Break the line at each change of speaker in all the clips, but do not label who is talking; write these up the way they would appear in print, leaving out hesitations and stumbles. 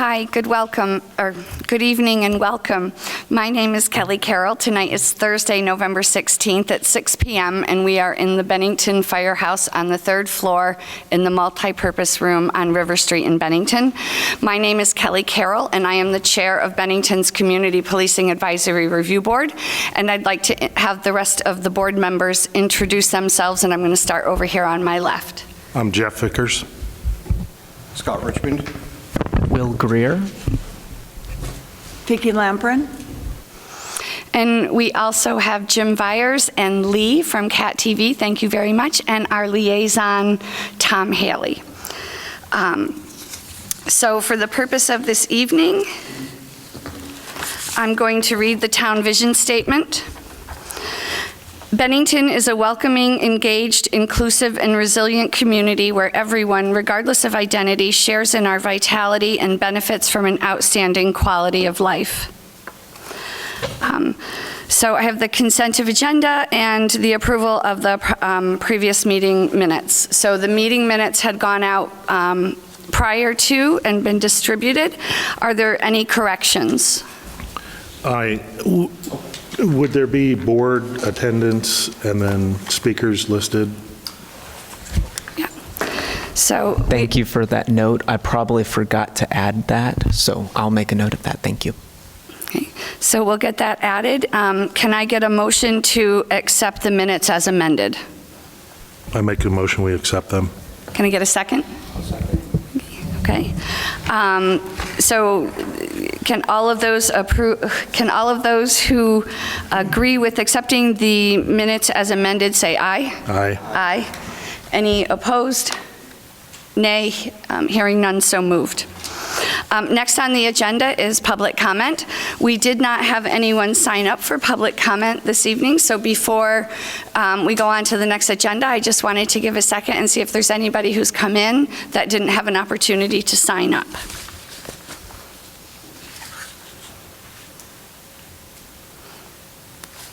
Hi, good evening and welcome. My name is Kelly Carroll. Tonight is Thursday, November 16th at 6 p.m. and we are in the Bennington Firehouse on the 3rd floor in the multi-purpose room on River Street in Bennington. My name is Kelly Carroll and I am the chair of Bennington's Community Policing Advisory Review Board, and I'd like to have the rest of the board members introduce themselves, and I'm going to start over here on my left.
I'm Jeff Vickers.
Scott Richmond.
Will Greer.
Vicki Lamprin.
And we also have Jim Vyers and Lee from CAT TV, thank you very much, and our liaison, Tom Haley. So for the purpose of this evening, I'm going to read the town vision statement. Bennington is a welcoming, engaged, inclusive, and resilient community where everyone, regardless of identity, shares in our vitality and benefits from an outstanding quality of life. So I have the consent of agenda and the approval of the previous meeting minutes. So the meeting minutes had gone out prior to and been distributed. Are there any corrections?
Would there be board attendance and then speakers listed?
Yeah. So
Thank you for that note. I probably forgot to add that, so I'll make a note of that. Thank you.
Okay. So we'll get that added. Can I get a motion to accept the minutes as amended?
I make a motion, we accept them.
Can I get a second?
I'll second.
Okay. So can all of those who agree with accepting the minutes as amended say aye?
Aye.
Aye. Any opposed? Nay. Hearing none, so moved. Next on the agenda is public comment. We did not have anyone sign up for public comment this evening, so before we go on to the next agenda, I just wanted to give a second and see if there's anybody who's come in that didn't have an opportunity to sign up.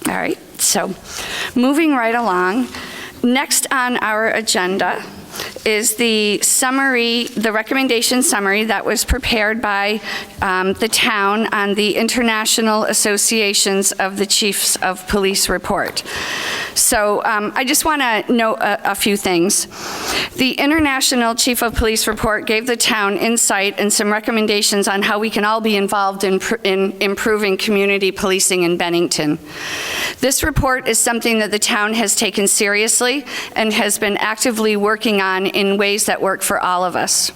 All right, so moving right along, next on our agenda is the summary, the recommendation summary that was prepared by the town on the International Associations of the Chiefs of Police report. So I just want to note a few things. The International Chief of Police report gave the town insight and some recommendations on how we can all be involved in improving community policing in Bennington. This report is something that the town has taken seriously and has been actively working on in ways that work for all of us.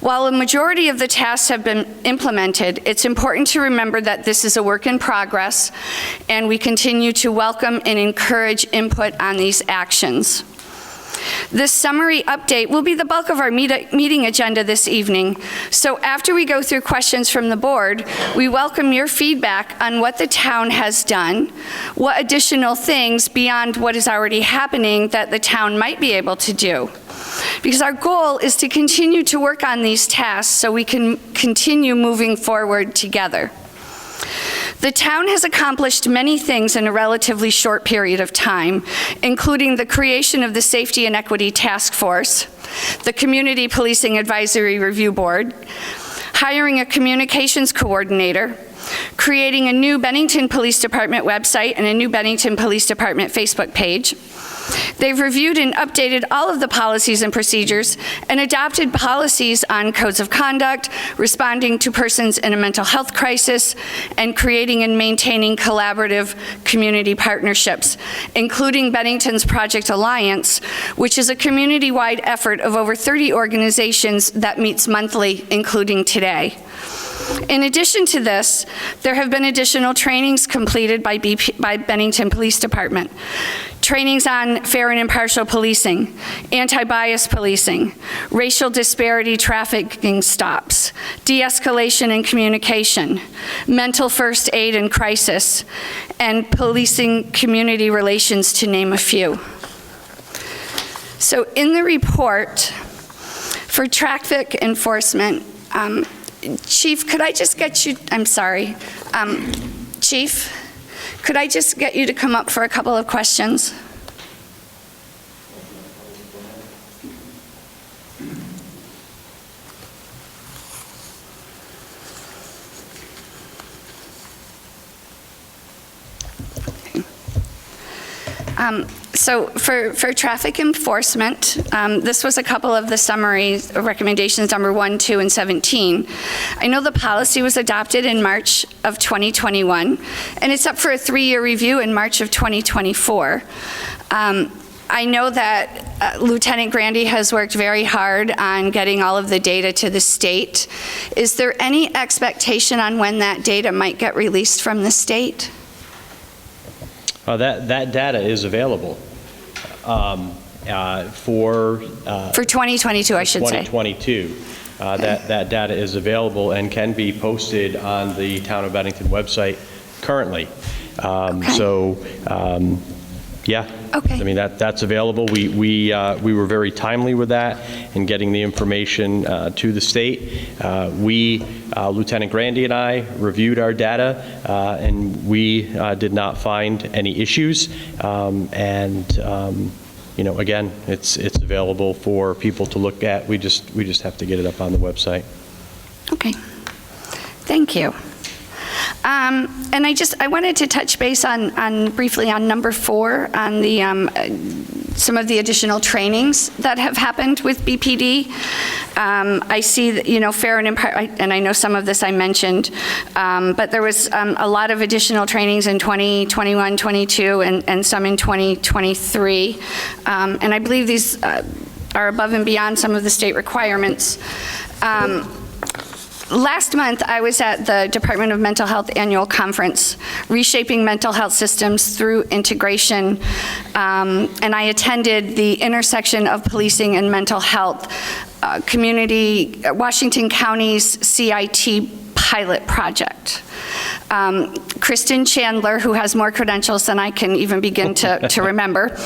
While a majority of the tasks have been implemented, it's important to remember that this is a work in progress, and we continue to welcome and encourage input on these actions. This summary update will be the bulk of our meeting agenda this evening. So after we go through questions from the board, we welcome your feedback on what the town has done, what additional things beyond what is already happening that the town might be able to do. Because our goal is to continue to work on these tasks so we can continue moving forward together. The town has accomplished many things in a relatively short period of time, including the creation of the Safety and Equity Task Force, the Community Policing Advisory Review Board, hiring a communications coordinator, creating a new Bennington Police Department website and a new Bennington Police Department Facebook page. They've reviewed and updated all of the policies and procedures and adopted policies on codes of conduct, responding to persons in a mental health crisis, and creating and maintaining collaborative community partnerships, including Bennington's Project Alliance, which is a community-wide effort of over 30 organizations that meets monthly, including today. In addition to this, there have been additional trainings completed by Bennington Police Department. Trainings on fair and impartial policing, anti-bias policing, racial disparity trafficking stops, de-escalation and communication, mental first aid and crisis, and policing community relations, to name a few. So in the report, for traffic enforcement, Chief, could I just get you, I'm sorry, Chief, could I just get you to come up for a couple of questions? So for traffic enforcement, this was a couple of the summary recommendations, number 1, 2, and 17. I know the policy was adopted in March of 2021, and it's up for a 3-year review in March of 2024. I know that Lieutenant Grandy has worked very hard on getting all of the data to the state. Is there any expectation on when that data might get released from the state?
That data is available for
2022, I should say.
2022. That data is available and can be posted on the Town of Bennington website currently. So, yeah.
Okay.
I mean, that's available. We were very timely with that in getting the information to the state. Lieutenant Grandy and I reviewed our data, and we did not find any issues. You know, again, it's available for people to look at. We just have to get it up on the website.
Okay. Thank you. And I wanted to touch base on briefly on number 4 on the some of the additional trainings that have happened with BPD. I see that, you know, fair and impartial, and I know some of this I mentioned, but there was a lot of additional trainings in 2021, 22, and some in 2023. And I believe these are above and beyond some of the state requirements. Last month, I was at the Department of Mental Health Annual Conference, Reshaping Mental Health Systems Through Integration, and I attended the intersection of policing and mental health, Washington County's CIT pilot project. Kristen Chandler, who has more credentials than I can even begin to remember,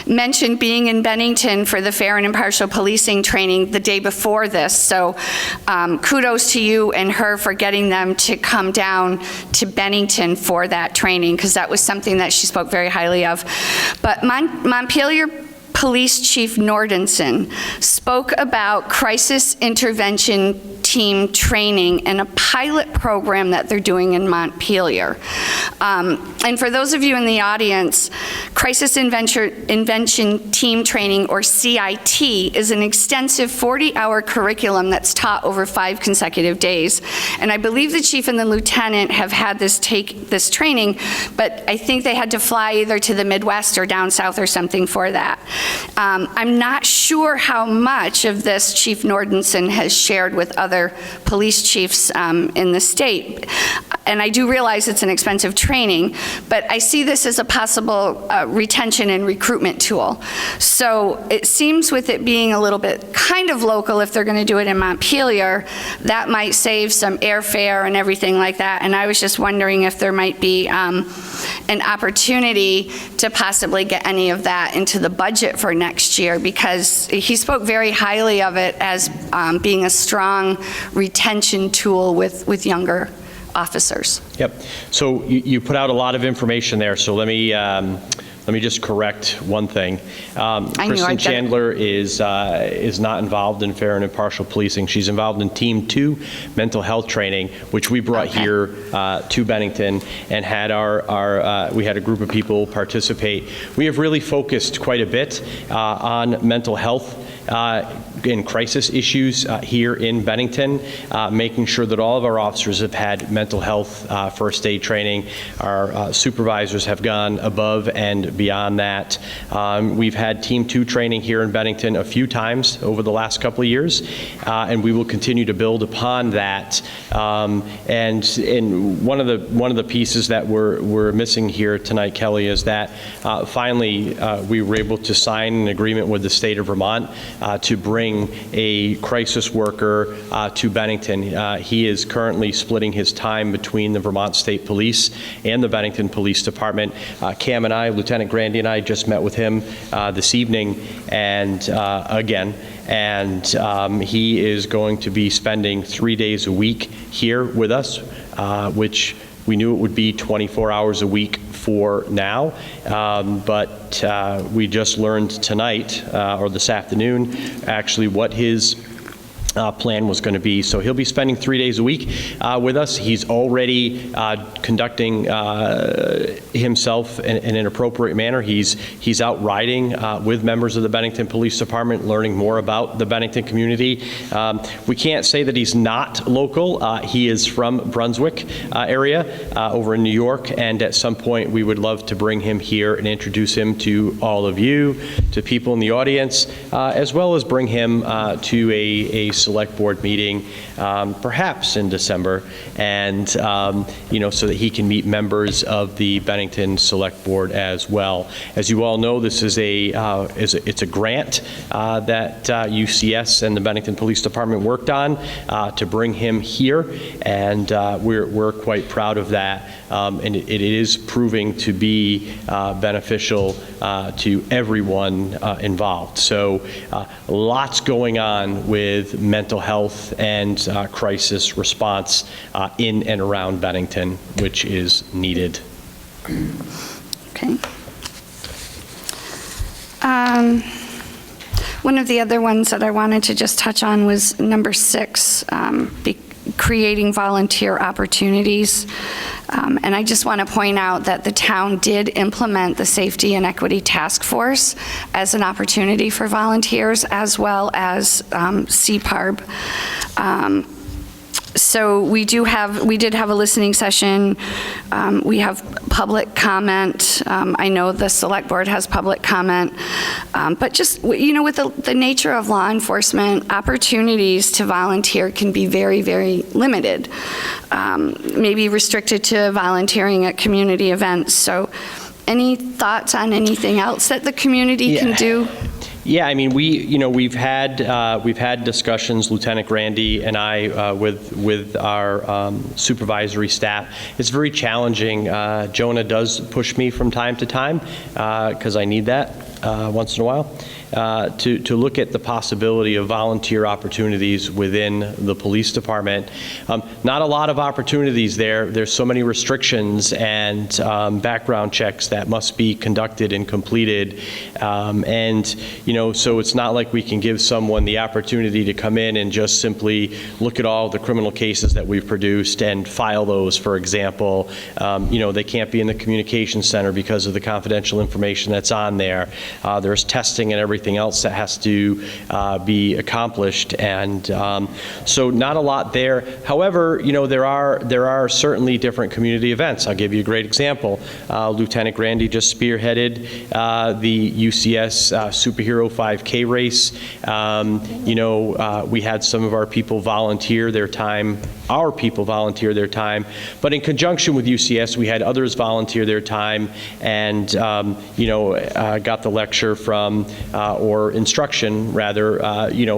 mentioned being in Bennington for the fair and impartial policing training the day before this. So kudos to you and her for getting them to come down to Bennington for that training, because that was something that she spoke very highly of. But Montpelier Police Chief Nordenson spoke about crisis intervention team training and a pilot program that they're doing in Montpelier. And for those of you in the audience, Crisis Intervention Team Training, or CIT, is an extensive 40-hour curriculum that's taught over 5 consecutive days. And I believe the chief and the lieutenant have had this training, but I think they had to fly either to the Midwest or down south or something for that. I'm not sure how much of this Chief Nordenson has shared with other police chiefs in the state. And I do realize it's an expensive training, but I see this as a possible retention and recruitment tool. So it seems with it being a little bit kind of local, if they're going to do it in Montpelier, that might save some airfare and everything like that. And I was just wondering if there might be an opportunity to possibly get any of that into the budget for next year, because he spoke very highly of it as being a strong retention tool with younger officers.
Yep. So you put out a lot of information there. So let me just correct one thing. Kristen Chandler is not involved in fair and impartial policing. She's involved in Team 2 mental health training, which we brought here to Bennington and had we had a group of people participate. We have really focused quite a bit on mental health in crisis issues here in Bennington, making sure that all of our officers have had mental health first aid training. Our supervisors have gone above and beyond that. We've had Team 2 training here in Bennington a few times over the last couple of years, and we will continue to build upon that. And one of the pieces that we're missing here tonight, Kelly, is that finally we were able to sign an agreement with the state of Vermont to bring a crisis worker to Bennington. He is currently splitting his time between the Vermont State Police and the Bennington Police Department. Cam and I, Lieutenant Grandy and I, just met with him this evening, and he is going to be spending 3 days a week here with us, which we knew it would be 24 hours a week for now, but we just learned tonight, or this afternoon, actually what his plan was going to be. So he'll be spending 3 days a week with us. He's already conducting himself in an appropriate manner. He's out riding with members of the Bennington Police Department, learning more about the Bennington community. We can't say that he's not local. He is from Brunswick area over in New York, and at some point we would love to bring him here and introduce him to all of you, to people in the audience, as well as bring him to a select board meeting, perhaps in December, and so that he can meet members of the Bennington Select Board as well. As you all know, this is it's a grant that UCS and the Bennington Police Department worked on to bring him here, and we're quite proud of that. And it is proving to be beneficial to everyone involved. So lots going on with mental health and crisis response in and around Bennington, which is needed.
Okay. One of the other ones that I wanted to just touch on was number 6, creating volunteer opportunities. And I just want to point out that the town did implement the Safety and Equity Task Force as an opportunity for volunteers, as well as CPARB. So we did have a listening session. We have public comment. I know the select board has public comment. But just, with the nature of law enforcement, opportunities to volunteer can be very, very limited. Maybe restricted to volunteering at community events. So any thoughts on anything else that the community can do?
Yeah, I mean, we've had discussions, Lieutenant Grandy and I, with our supervisory staff. It's very challenging. Jonah does push me from time to time because I need that once in a while. To look at the possibility of volunteer opportunities within the police department. Not a lot of opportunities there. There's so many restrictions and background checks that must be conducted and completed. So it's not like we can give someone the opportunity to come in and just simply look at all the criminal cases that we've produced and file those, for example. They can't be in the communications center because of the confidential information that's on there. There's testing and everything else that has to be accomplished, and so not a lot there. However, there are certainly different community events. I'll give you a great example. Lieutenant Grandy just spearheaded the UCS Superhero 5K race. We had some of our people volunteer their time. But in conjunction with UCS, we had others volunteer their time and got the lecture from or instruction, rather,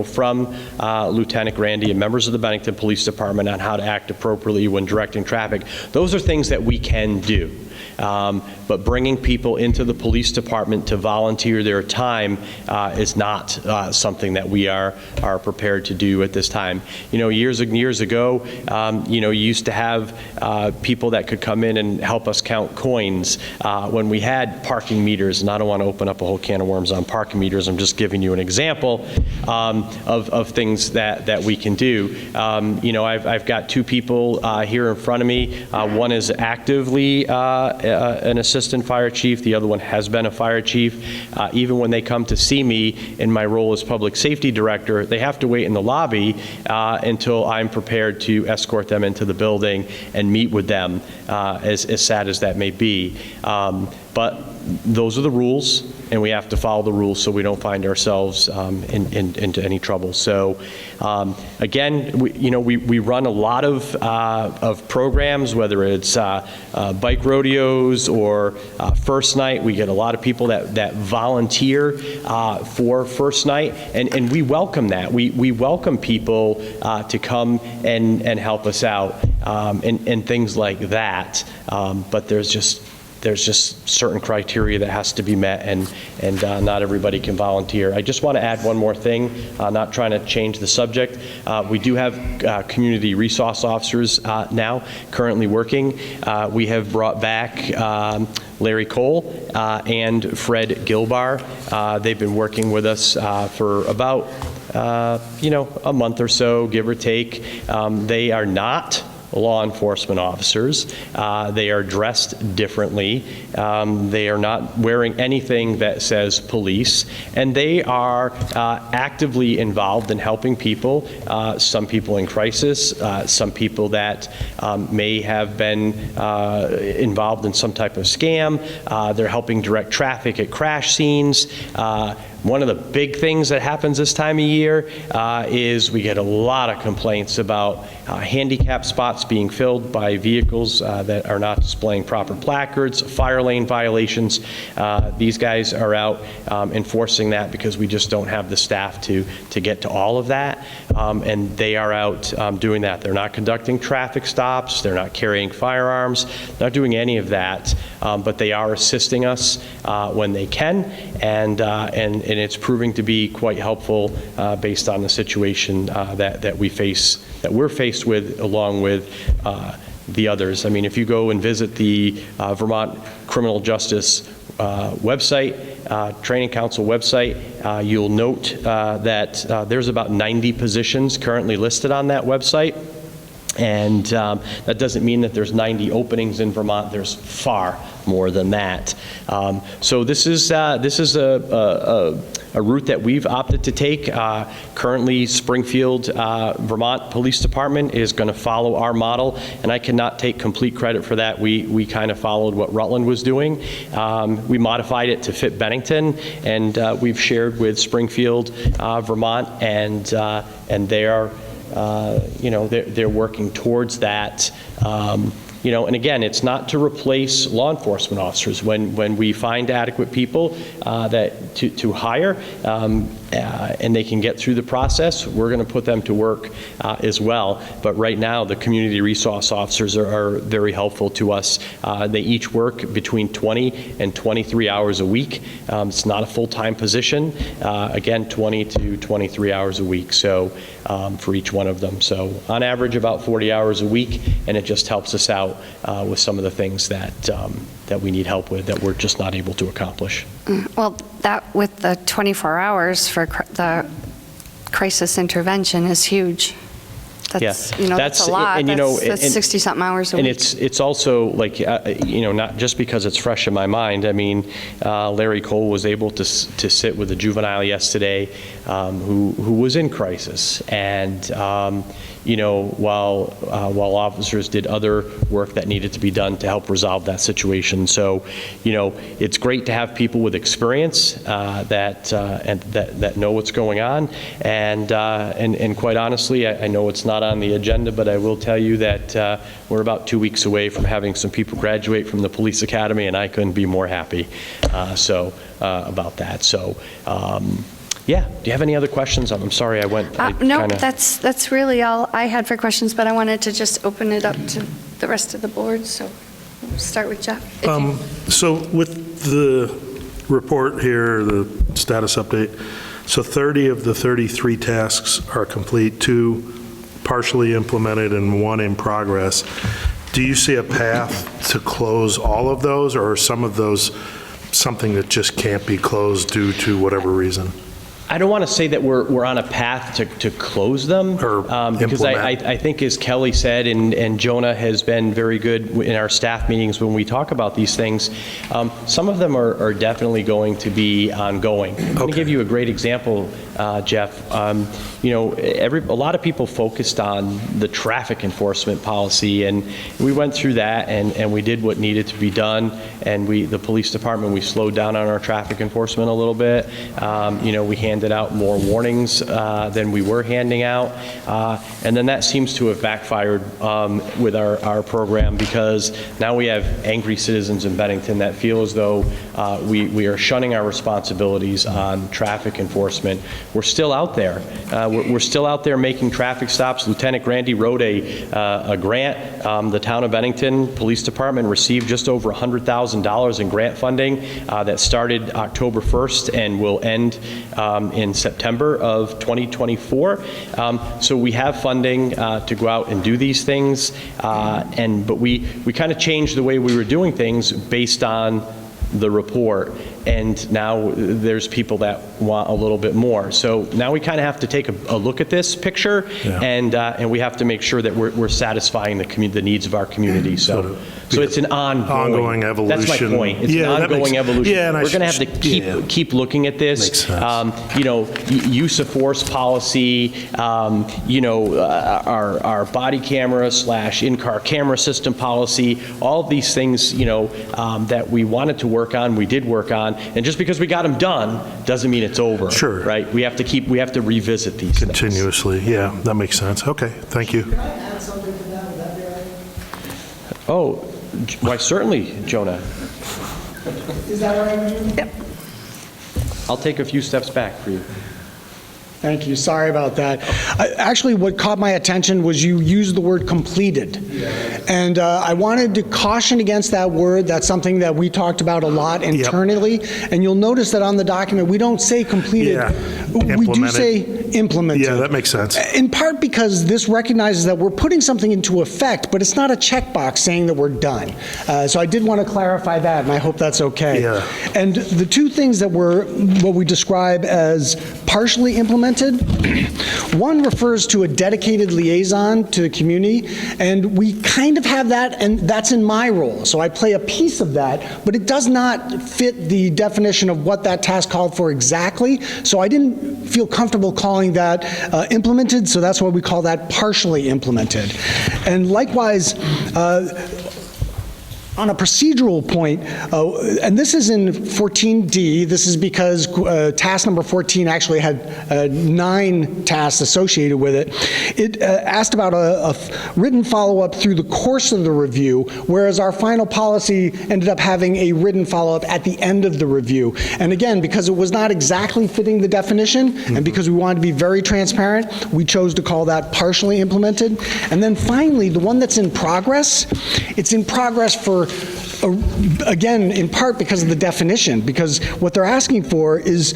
from Lieutenant Grandy and members of the Bennington Police Department on how to act appropriately when directing traffic. Those are things that we can do. But bringing people into the police department to volunteer their time is not something that we are prepared to do at this time. Years and years ago, you used to have people that could come in and help us count coins when we had parking meters, and I don't want to open up a whole can of worms on parking meters. I'm just giving you an example of things that we can do. I've got 2 people here in front of me. One is actively an assistant fire chief. The other one has been a fire chief. Even when they come to see me in my role as public safety director, they have to wait in the lobby until I'm prepared to escort them into the building and meet with them, as sad as that may be. But those are the rules, and we have to follow the rules so we don't find ourselves into any trouble. So again, we run a lot of programs, whether it's bike rodeos or first night. We get a lot of people that volunteer for first night, and we welcome that. We welcome people to come and help us out and things like that. But there's just certain criteria that has to be met, and not everybody can volunteer. I just want to add one more thing, not trying to change the subject. We do have community resource officers now currently working. We have brought back Larry Cole and Fred Gilbar. They've been working with us for about a month or so, give or take. They are not law enforcement officers. They are dressed differently. They are not wearing anything that says police, and they are actively involved in helping people, some people in crisis, some people that may have been involved in some type of scam. They're helping direct traffic at crash scenes. One of the big things that happens this time of year is we get a lot of complaints about handicap spots being filled by vehicles that are not displaying proper placards, fire lane violations. These guys are out enforcing that because we just don't have the staff to get to all of that, and they are out doing that. They're not conducting traffic stops, they're not carrying firearms, not doing any of that, but they are assisting us when they can, and it's proving to be quite helpful based on the situation that we're faced with, along with the others. I mean, if you go and visit the Vermont Criminal Justice website, Training Council website, you'll note that there's about 90 positions currently listed on that website. And that doesn't mean that there's 90 openings in Vermont. There's far more than that. So this is a route that we've opted to take. Currently, Springfield, Vermont Police Department is going to follow our model, and I cannot take complete credit for that. We kind of followed what Rutland was doing. We modified it to fit Bennington, and we've shared with Springfield, Vermont, and they are. They're working towards that. And again, it's not to replace law enforcement officers. When we find adequate people to hire, and they can get through the process, we're going to put them to work as well. But right now, the community resource officers are very helpful to us. They each work between 20 and 23 hours a week. It's not a full-time position. Again, 20 to 23 hours a week. So for each one of them. So on average, about 40 hours a week, and it just helps us out with some of the things that we need help with that we're just not able to accomplish.
Well, that with the 24 hours for the crisis intervention is huge. That's, that's a lot.
And,
that's 60-something hours a week.
And it's also like, not just because it's fresh in my mind. I mean, Larry Cole was able to sit with a juvenile yesterday who was in crisis. And, while officers did other work that needed to be done to help resolve that situation. So, it's great to have people with experience that know what's going on. And quite honestly, I know it's not on the agenda, but I will tell you that we're about 2 weeks away from having some people graduate from the police academy, and I couldn't be more happy about that. So. Yeah. Do you have any other questions? I'm sorry I went.
No, that's really all I had for questions, but I wanted to just open it up to the rest of the board. So we'll start with Jeff.
So with the report here, the status update, so 30 of the 33 tasks are complete, 2 partially implemented and 1 in progress. Do you see a path to close all of those, or are some of those something that just can't be closed due to whatever reason?
I don't want to say that we're on a path to close them, because I think, as Kelly said, and Jonah has been very good in our staff meetings when we talk about these things, some of them are definitely going to be ongoing. I'm going to give you a great example, Jeff. A lot of people focused on the traffic enforcement policy, and we went through that, and we did what needed to be done, and the police department, we slowed down on our traffic enforcement a little bit. We handed out more warnings than we were handing out, and then that seems to have backfired with our program, because now we have angry citizens in Bennington that feel as though we are shunning our responsibilities on traffic enforcement. We're still out there. We're still out there making traffic stops. Lieutenant Grandy wrote a grant. The town of Bennington Police Department received just over $100,000 in grant funding that started October 1st and will end in September of 2024. So we have funding to go out and do these things, but we kind of changed the way we were doing things based on the report. and now there's people that want a little bit more. So now we kind of have to take a look at this picture,
Yeah.
and we have to make sure that we're satisfying the needs of our community. So it's an
Ongoing evolution.
That's my point. It's
Yeah,
an
that makes-
ongoing evolution.
yeah, and
We're going to have to keep looking at this.
Makes sense.
Use of force policy, our body camera / in-car camera system policy, all of these things, that we wanted to work on, we did work on, and just because we got them done doesn't mean it's over. Sure. Right? We have to revisit these things.
Continuously, yeah, that makes sense. Okay, thank you.
Can I add something to that? Would that be all right?
Oh, why certainly, Jonah.
Is that all right with you?
Yep.
I'll take a few steps back for you.
Thank you. Sorry about that. Actually, what caught my attention was you used the word completed. And I wanted to caution against that word. That's something that we talked about a lot internally. And you'll notice that on the document, we don't say completed.
Yeah.
We do
Implemented.
say implemented.
Yeah, that makes sense.
In part because this recognizes that we're putting something into effect, but it's not a checkbox saying that we're done. So I did want to clarify that, and I hope that's okay.
Yeah.
And the two things that what we describe as partially implemented, one refers to a dedicated liaison to the community, and we kind of have that, and that's in my role. So I play a piece of that, but it does not fit the definition of what that task called for exactly. So I didn't feel comfortable calling that implemented, so that's why we call that partially implemented. And likewise, on a procedural point, and this is in 14D, this is because task number 14 actually had 9 tasks associated with it. It asked about a written follow-up through the course of the review, whereas our final policy ended up having a written follow-up at the end of the review. And again, because it was not exactly fitting the definition, and because we wanted to be very transparent, we chose to call that partially implemented. And then finally, the one that's in progress, it's in progress for again, in part because of the definition, because what they're asking for is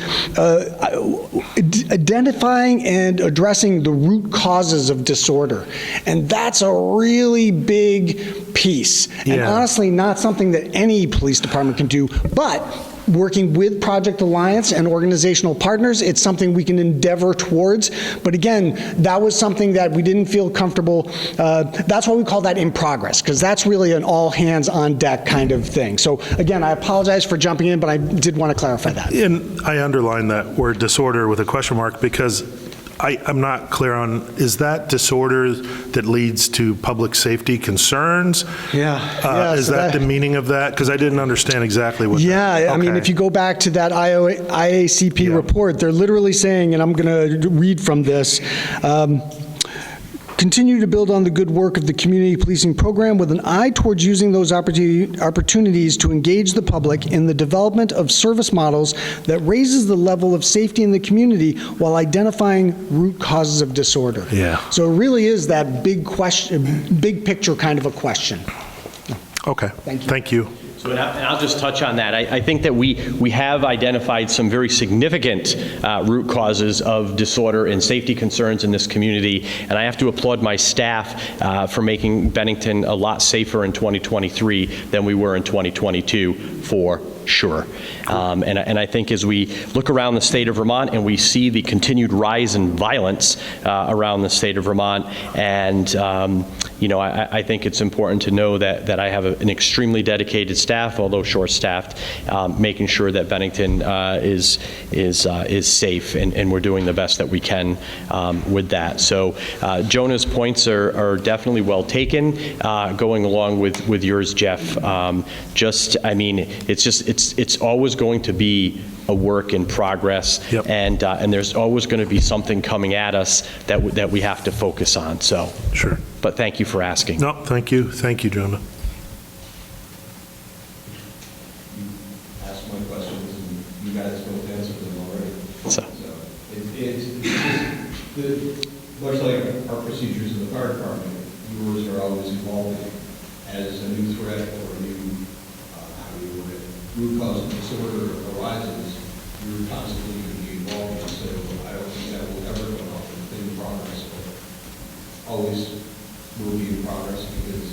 identifying and addressing the root causes of disorder. And that's a really big piece. And honestly, not something that any police department can do, but working with Project Alliance and organizational partners, it's something we can endeavor towards. But again, that was something that we didn't feel comfortable. That's why we call that in progress, because that's really an all hands on deck kind of thing. So again, I apologize for jumping in, but I did want to clarify that.
And I underline that word disorder with a question mark because I'm not clear on, is that disorder that leads to public safety concerns? Is
so
that the meaning of that? Because I didn't understand exactly what
I mean, if you go back to that IACP report, they're literally saying, and I'm going to read from this, continue to build on the good work of the community policing program with an eye towards using those opportunities to engage the public in the development of service models that raises the level of safety in the community while identifying root causes of disorder. So it really is that big question, big picture kind of a question.
Okay.
Thank you.
Thank you.
So, and I'll just touch on that. I think that we have identified some very significant root causes of disorder and safety concerns in this community, and I have to applaud my staff for making Bennington a lot safer in 2023 than we were in 2022, for sure. And I think as we look around the state of Vermont and we see the continued rise in violence around the state of Vermont, and I think it's important to know that I have an extremely dedicated staff, although short-staffed, making sure that Bennington is safe, and we're doing the best that we can with that. So Jonah's points are definitely well taken, going along with yours, Jeff. It's always going to be a work in progress, and there's always going to be something coming at us that we have to focus on. So,
sure.
But thank you for asking.
No, thank you, Jonah.
Asked my questions, and you guys both answered them already.
So
it's much like our procedures in the fire department. Yours are always evolving as a new threat or a new root cause of disorder arises. You're constantly going to be evolving, so I don't think that will ever go off in progress, but always will be in progress because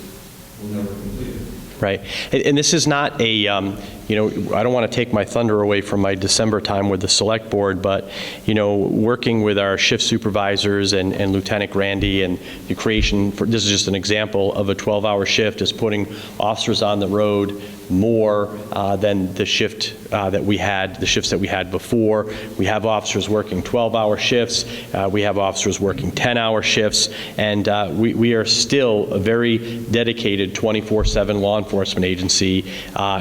we'll never complete it.
Right, and this is not a I don't want to take my thunder away from my December time with the Select Board, but, working with our shift supervisors and Lieutenant Grandy and the creation, this is just an example of a 12-hour shift, is putting officers on the road more than the shifts that we had before. We have officers working 12-hour shifts. We have officers working 10-hour shifts, and we are still a very dedicated 24/7 law enforcement agency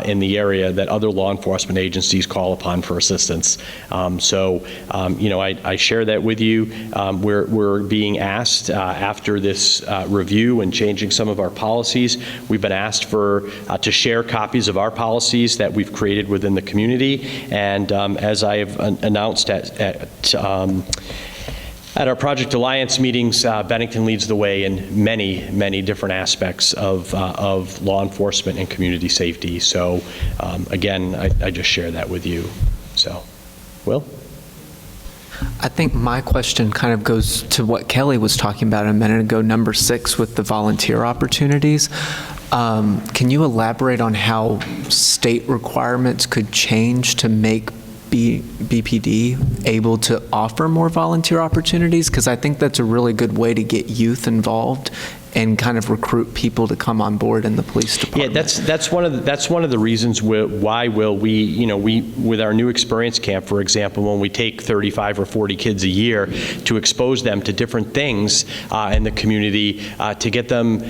in the area that other law enforcement agencies call upon for assistance. I share that with you. We're being asked after this review and changing some of our policies. We've been asked to share copies of our policies that we've created within the community, and as I have announced at our Project Alliance meetings, Bennington leads the way in many, many different aspects of law enforcement and community safety. So again, I just share that with you. So, Will?
I think my question kind of goes to what Kelly was talking about a minute ago, number 6 with the volunteer opportunities. Can you elaborate on how state requirements could change to make BPD able to offer more volunteer opportunities? Because I think that's a really good way to get youth involved and kind of recruit people to come on board in the police department.
Yeah, that's one of the reasons why we with our new experience camp, for example, when we take 35 or 40 kids a year to expose them to different things in the community, to get them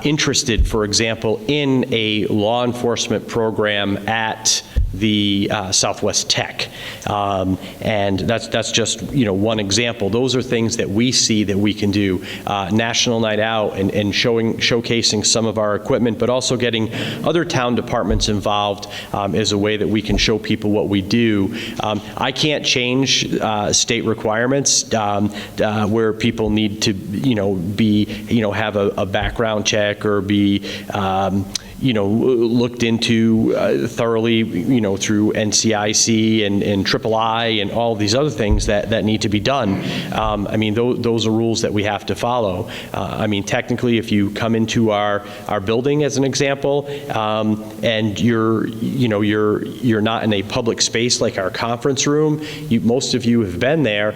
interested, for example, in a law enforcement program at the Southwest Tech. And that's just, one example. Those are things that we see that we can do. National Night Out and showcasing some of our equipment, but also getting other town departments involved is a way that we can show people what we do. I can't change state requirements where people need to, have a background check or be looked into thoroughly, through NCIC and III and all these other things that need to be done. Those are rules that we have to follow. Technically, if you come into our building, as an example, and you're not in a public space like our conference room, most of you have been there,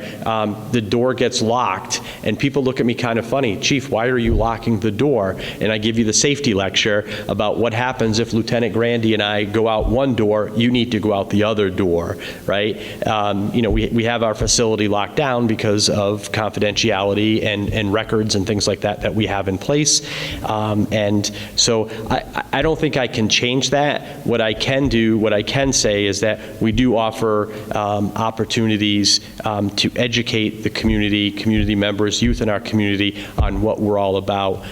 the door gets locked, and people look at me kind of funny, Chief, why are you locking the door? And I give you the safety lecture about what happens if Lieutenant Grandy and I go out one door, you need to go out the other door, right? We have our facility locked down because of confidentiality and records and things like that we have in place. And so I don't think I can change that. What I can say is that we do offer opportunities to educate the community members, youth in our community on what we're all about,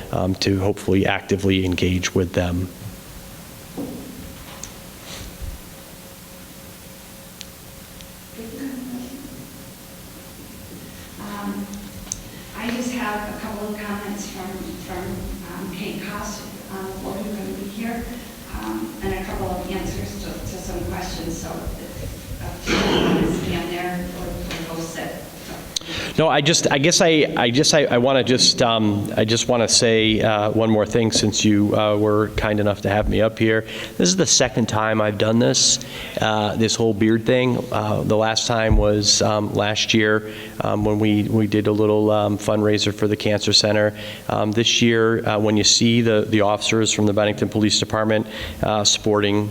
to hopefully actively engage with them.
I just have a couple of comments from Kate Koss on the board who's going to be here, and a couple of answers to some questions. So if you want to stand there or go sit.
No, I just want to say one more thing, since you were kind enough to have me up here. This is the second time I've done this whole beard thing. The last time was last year when we did a little fundraiser for the Cancer Center. This year, when you see the officers from the Bennington Police Department sporting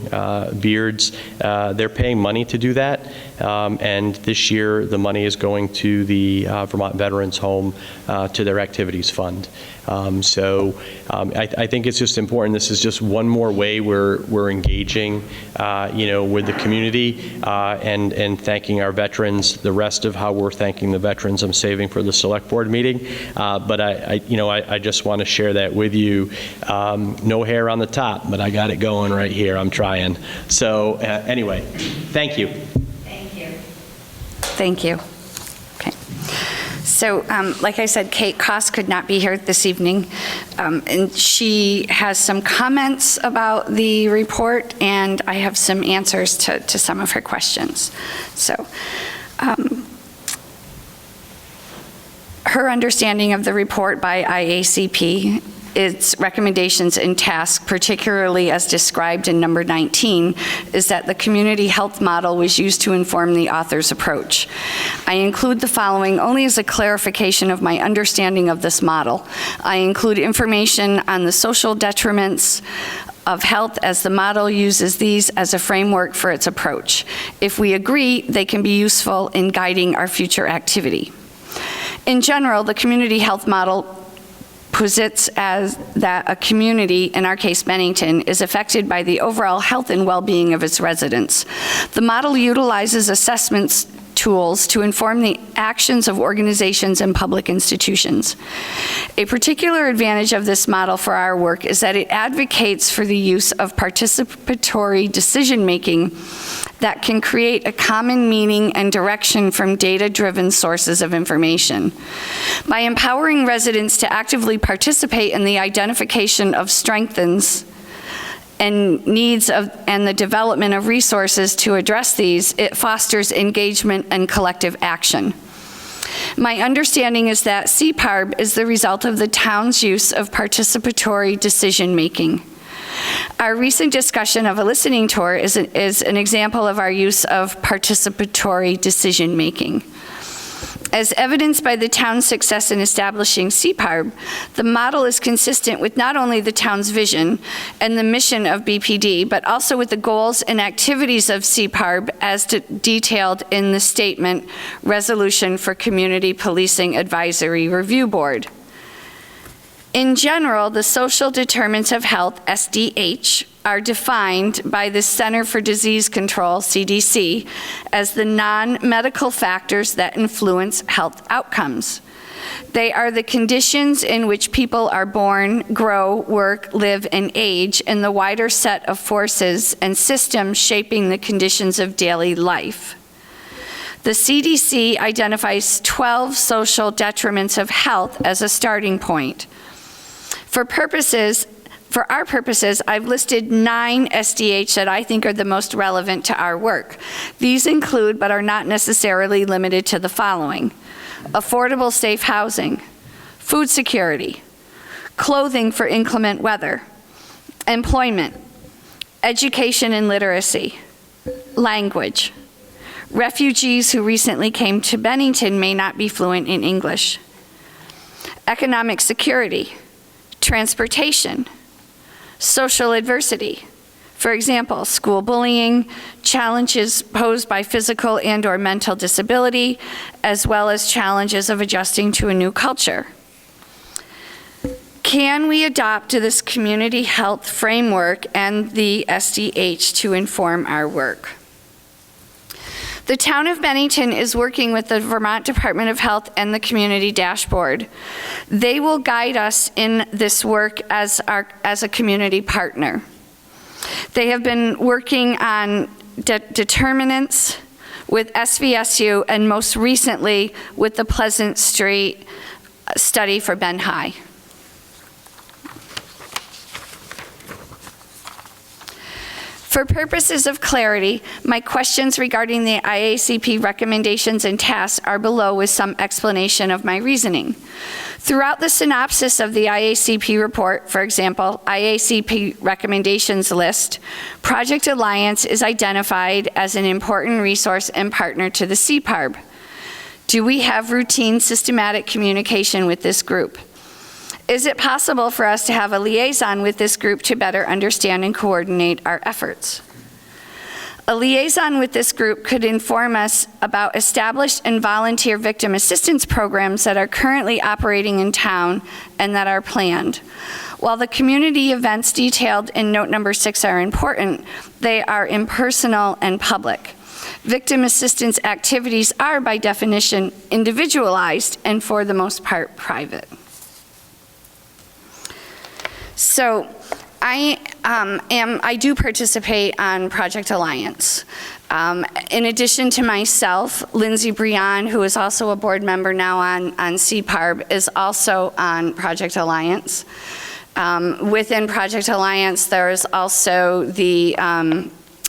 beards, they're paying money to do that. And this year, the money is going to the Vermont Veterans Home, to their activities fund. I think it's just important. This is just one more way we're engaging, with the community, and thanking our veterans. The rest of how we're thanking the veterans, I'm saving for the Select Board meeting. But I just want to share that with you. No hair on the top, but I got it going right here. I'm trying. So anyway, thank you.
Thank you. Okay. So, like I said, Kate Koss could not be here this evening, and she has some comments about the report, and I have some answers to some of her questions. So, her understanding of the report by IACP its recommendations and tasks, particularly as described in number 19, is that the community health model was used to inform the author's approach. I include the following only as a clarification of my understanding of this model. I include information on the social detriments of health, as the model uses these as a framework for its approach. If we agree, they can be useful in guiding our future activity. In general, the community health model posits as that a community, in our case Bennington, is affected by the overall health and well-being of its residents. The model utilizes assessments tools to inform the actions of organizations and public institutions. A particular advantage of this model for our work is that it advocates for the use of participatory decision-making that can create a common meaning and direction from data-driven sources of information. By empowering residents to actively participate in the identification of strengths and needs and the development of resources to address these, it fosters engagement and collective action. My understanding is that CPARB is the result of the town's use of participatory decision-making. Our recent discussion of a listening tour is an example of our use of participatory decision-making. As evidenced by the town's success in establishing CPARB, the model is consistent with not only the town's vision and the mission of BPD, but also with the goals and activities of CPARB as detailed in the statement, Resolution for Community Policing Advisory Review Board. In general, the social determinants of health, SDH, are defined by the Center for Disease Control, CDC, as the non-medical factors that influence health outcomes. They are the conditions in which people are born, grow, work, live, and age in the wider set of forces and systems shaping the conditions of daily life. The CDC identifies 12 social detriments of health as a starting point. For our purposes, I've listed 9 SDH that I think are the most relevant to our work. These include, but are not necessarily limited to, the following: affordable, safe housing, food security, clothing for inclement weather, employment, education and literacy, language. Refugees who recently came to Bennington may not be fluent in English. Economic security, transportation, social adversity. For example, school bullying, challenges posed by physical and/or mental disability, as well as challenges of adjusting to a new culture. Can we adopt this community health framework and the SDH to inform our work? The town of Bennington is working with the Vermont Department of Health and the Community Dashboard. They will guide us in this work as a community partner. They have been working on determinants with SVSU and most recently with the Pleasant Street study for Ben High. For purposes of clarity, my questions regarding the IACP recommendations and tasks are below with some explanation of my reasoning. Throughout the synopsis of the IACP report, for example, IACP recommendations list, Project Alliance is identified as an important resource and partner to the CPARB. Do we have routine, systematic communication with this group? Is it possible for us to have a liaison with this group to better understand and coordinate our efforts? A liaison with this group could inform us about established and volunteer victim assistance programs that are currently operating in town and that are planned. While the community events detailed in note number 6 are important, they are impersonal and public. Victim assistance activities are, by definition, individualized and for the most part private. So I do participate on Project Alliance. In addition to myself, Lindsay Brion, who is also a board member now on CPARB, is also on Project Alliance. Within Project Alliance, there is also the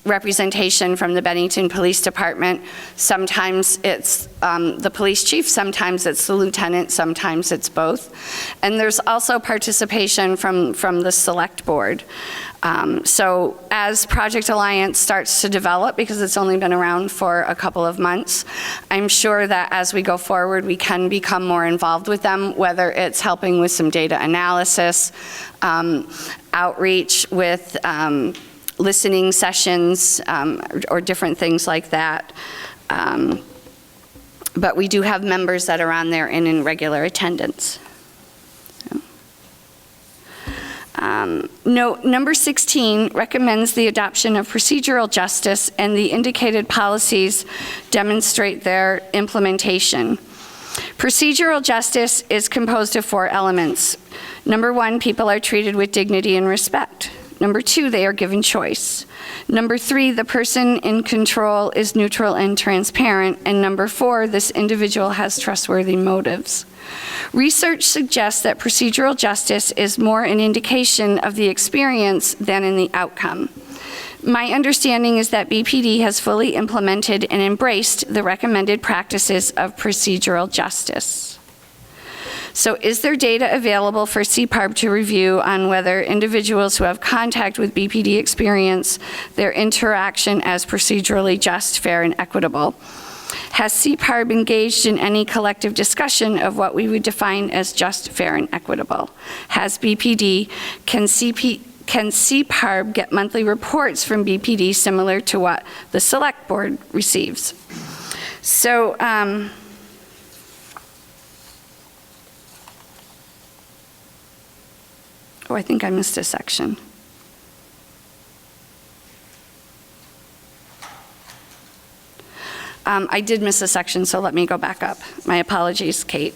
representation from the Bennington Police Department. Sometimes it's the police chief, sometimes it's the lieutenant, sometimes it's both. And there's also participation from the select board. So as Project Alliance starts to develop, because it's only been around for a couple of months, I'm sure that as we go forward, we can become more involved with them, whether it's helping with some data analysis, outreach with listening sessions, or different things like that. But we do have members that are on there and in regular attendance. Note number 16 recommends the adoption of procedural justice, and the indicated policies demonstrate their implementation. Procedural justice is composed of 4 elements. Number 1, people are treated with dignity and respect. Number 2, they are given choice. Number 3, the person in control is neutral and transparent. And number 4, this individual has trustworthy motives. Research suggests that procedural justice is more an indication of the experience than in the outcome. My understanding is that BPD has fully implemented and embraced the recommended practices of procedural justice. So is there data available for CPARB to review on whether individuals who have contact with BPD experience their interaction as procedurally just, fair, and equitable? Has CPARB engaged in any collective discussion of what we would define as just, fair, and equitable? Has BPD, can CPARB get monthly reports from BPD similar to what the Select Board receives? So, oh, I think I missed a section. I did miss a section, so let me go back up. My apologies, Kate.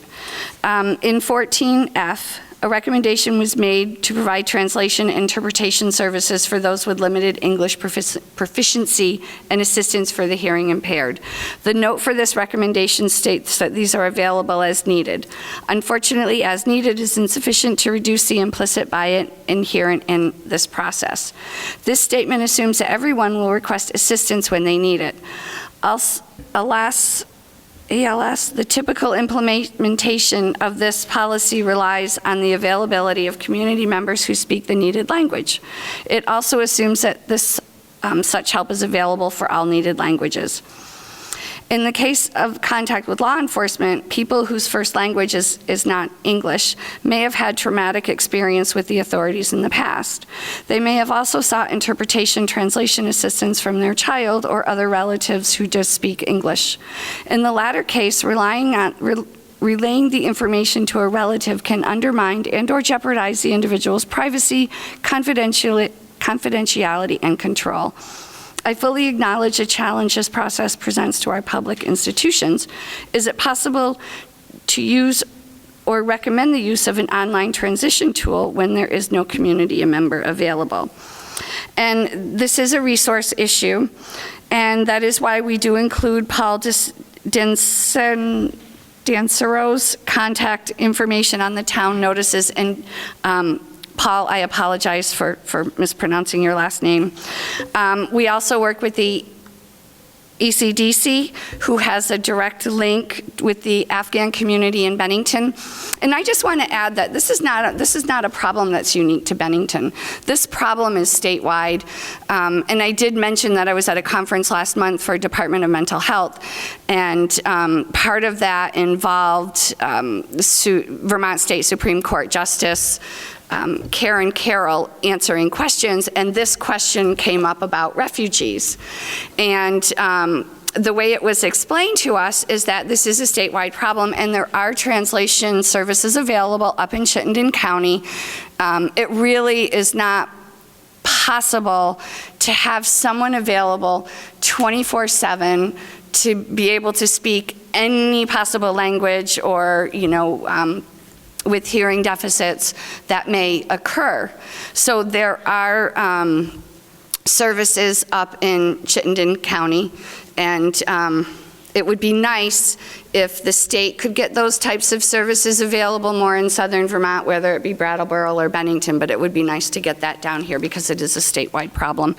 In 14F, a recommendation was made to provide translation and interpretation services for those with limited English proficiency and assistance for the hearing impaired. The note for this recommendation states that these are available as needed. Unfortunately, as needed is insufficient to reduce the implicit bias inherent in this process. This statement assumes that everyone will request assistance when they need it. Alas, the typical implementation of this policy relies on the availability of community members who speak the needed language. It also assumes that such help is available for all needed languages. In the case of contact with law enforcement, people whose first language is not English may have had traumatic experience with the authorities in the past. They may have also sought interpretation translation assistance from their child or other relatives who just speak English. In the latter case, relaying the information to a relative can undermine and/or jeopardize the individual's privacy, confidentiality, and control. I fully acknowledge the challenge this process presents to our public institutions. Is it possible to use or recommend the use of an online transition tool when there is no community member available? And this is a resource issue, and that is why we do include Paul Dancero's contact information on the town notices. And Paul, I apologize for mispronouncing your last name. We also work with the ECDC, who has a direct link with the Afghan community in Bennington. And I just want to add that this is not a problem that's unique to Bennington. This problem is statewide. And I did mention that I was at a conference last month for Department of Mental Health, and part of that involved Vermont State Supreme Court Justice Karen Carroll answering questions, and this question came up about refugees. And the way it was explained to us is that this is a statewide problem, and there are translation services available up in Chittenden County. It really is not possible to have someone available 24/7 to be able to speak any possible language or, with hearing deficits that may occur. So there are services up in Chittenden County, and It would be nice if the state could get those types of services available more in southern Vermont, whether it be Brattleboro or Bennington, but it would be nice to get that down here because it is a statewide problem.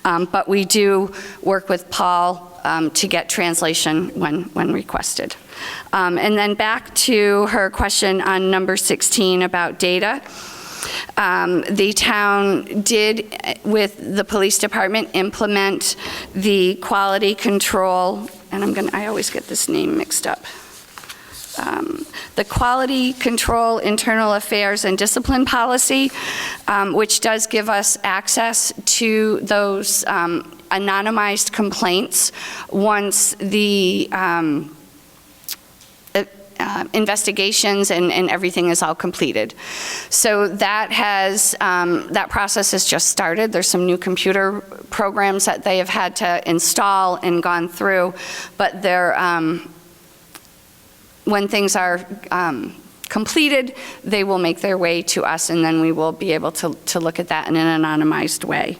But we do work with Paul to get translation when requested. And then back to her question on number 16 about data. The town did, with the police department, implement the quality control, and I always get this name mixed up. The Quality Control Internal Affairs and Discipline Policy, which does give us access to those anonymized complaints once the investigations and everything is all completed. So that that process has just started. There's some new computer programs that they have had to install and gone through, but they're, when things are completed, they will make their way to us, and then we will be able to look at that in an anonymized way.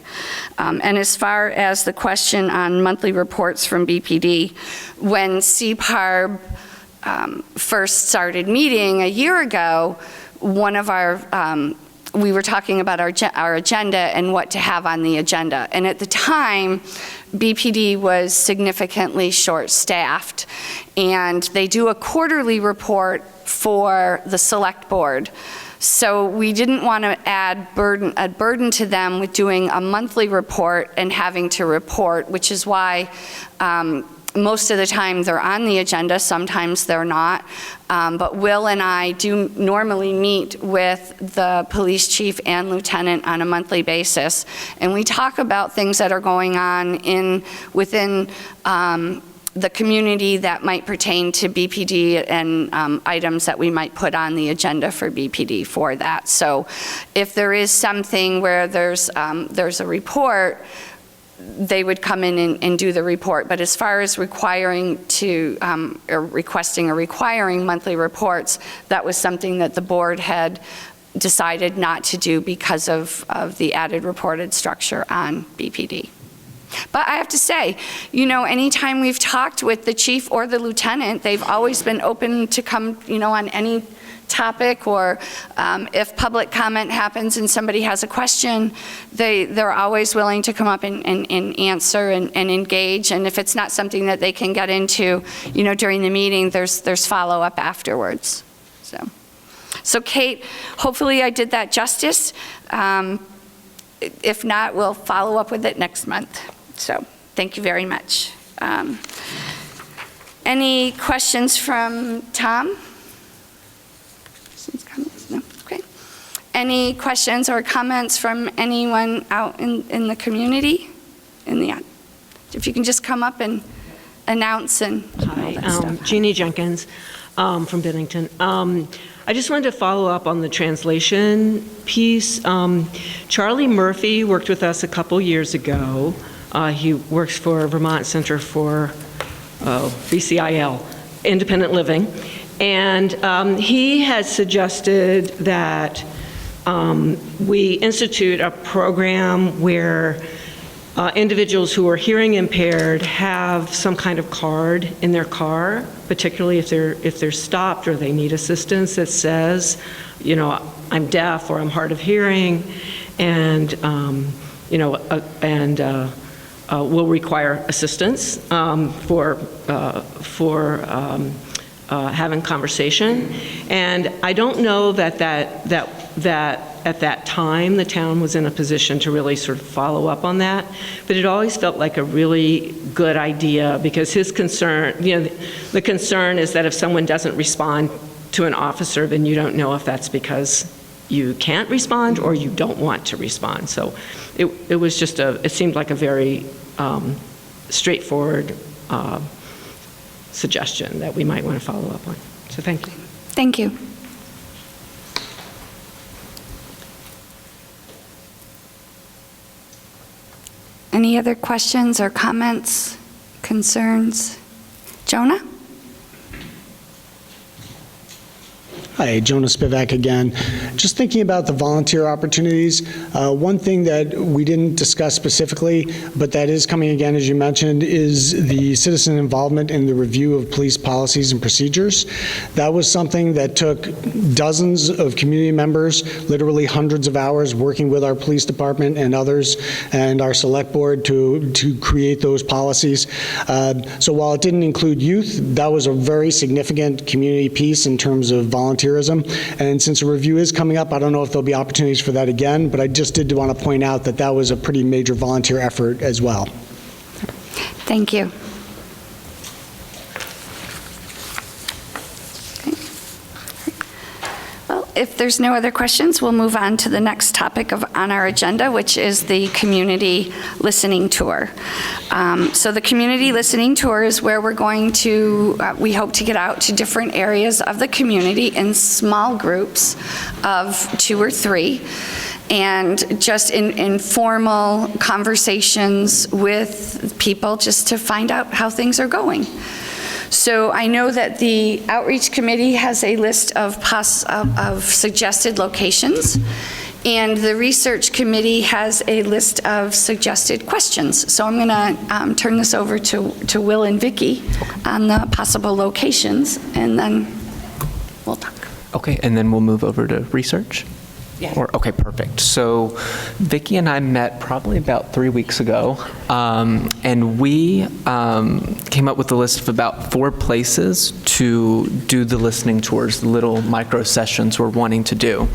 And as far as the question on monthly reports from BPD, when CPARB first started meeting a year ago, one of our, we were talking about our agenda and what to have on the agenda. And at the time, BPD was significantly short-staffed, and they do a quarterly report for the select board. So we didn't want to add a burden to them with doing a monthly report and having to report, which is why most of the time they're on the agenda, sometimes they're not. But Will and I do normally meet with the police chief and lieutenant on a monthly basis, and we talk about things that are going on within the community that might pertain to BPD and items that we might put on the agenda for BPD for that. So if there is something where there's a report, they would come in and do the report. But as far as requiring to, or requesting or requiring monthly reports, that was something that the board had decided not to do because of the added reported structure on BPD. But I have to say, you know, anytime we've talked with the chief or the lieutenant, they've always been open to come, you know, on any topic, or if public comment happens and somebody has a question, they're always willing to come up and answer and engage. And if it's not something that they can get into, you know, during the meeting, there's follow-up afterwards. So Kate, hopefully I did that justice. If not, we'll follow up with it next month. So thank you very much. Any questions from Tom? No? Okay. Any questions or comments from anyone out in the community? If you can just come up and announce and all that stuff.
Jeannie Jenkins from Bennington. I just wanted to follow up on the translation piece. Charlie Murphy worked with us a couple years ago. He works for Vermont Center for VCIL, Independent Living. And he has suggested that we institute a program where individuals who are hearing impaired have some kind of card in their car, particularly if they're stopped or they need assistance, that says, you know, I'm deaf or I'm hard of hearing, and you know, will require assistance for having conversation. And I don't know that at that time the town was in a position to really sort of follow up on that, but it always felt like a really good idea, because his concern, you know, the concern is that if someone doesn't respond to an officer, then you don't know if that's because you can't respond or you don't want to respond. So it was just it seemed like a very straightforward suggestion that we might want to follow up on. So thank you.
Thank you. Any other questions or comments, concerns? Jonah?
Hi, Jonas Spivak again. Just thinking about the volunteer opportunities, one thing that we didn't discuss specifically, but that is coming again, as you mentioned, is the citizen involvement in the review of police policies and procedures. That was something that took dozens of community members, literally hundreds of hours, working with our police department and others, and our select board to create those policies. So while it didn't include youth, that was a very significant community piece in terms of volunteerism. And since a review is coming up, I don't know if there'll be opportunities for that again, but I just did want to point out that that was a pretty major volunteer effort as well.
Thank you. Well, if there's no other questions, we'll move on to the next topic on our agenda, which is the community listening tour. So the community listening tour is where we're going to, we hope to get out to different areas of the community in small groups of 2 or 3, and just in informal conversations with people just to find out how things are going. So I know that the Outreach Committee has a list of suggested locations, and the Research Committee has a list of suggested questions. So I'm going to turn this over to Will and Vicki on the possible locations, and then we'll talk.
Okay, and then we'll move over to research?
Yeah.
Okay, perfect. So Vicki and I met probably about 3 weeks ago, and we came up with a list of about 4 places to do the listening tours, the little micro sessions we're wanting to do.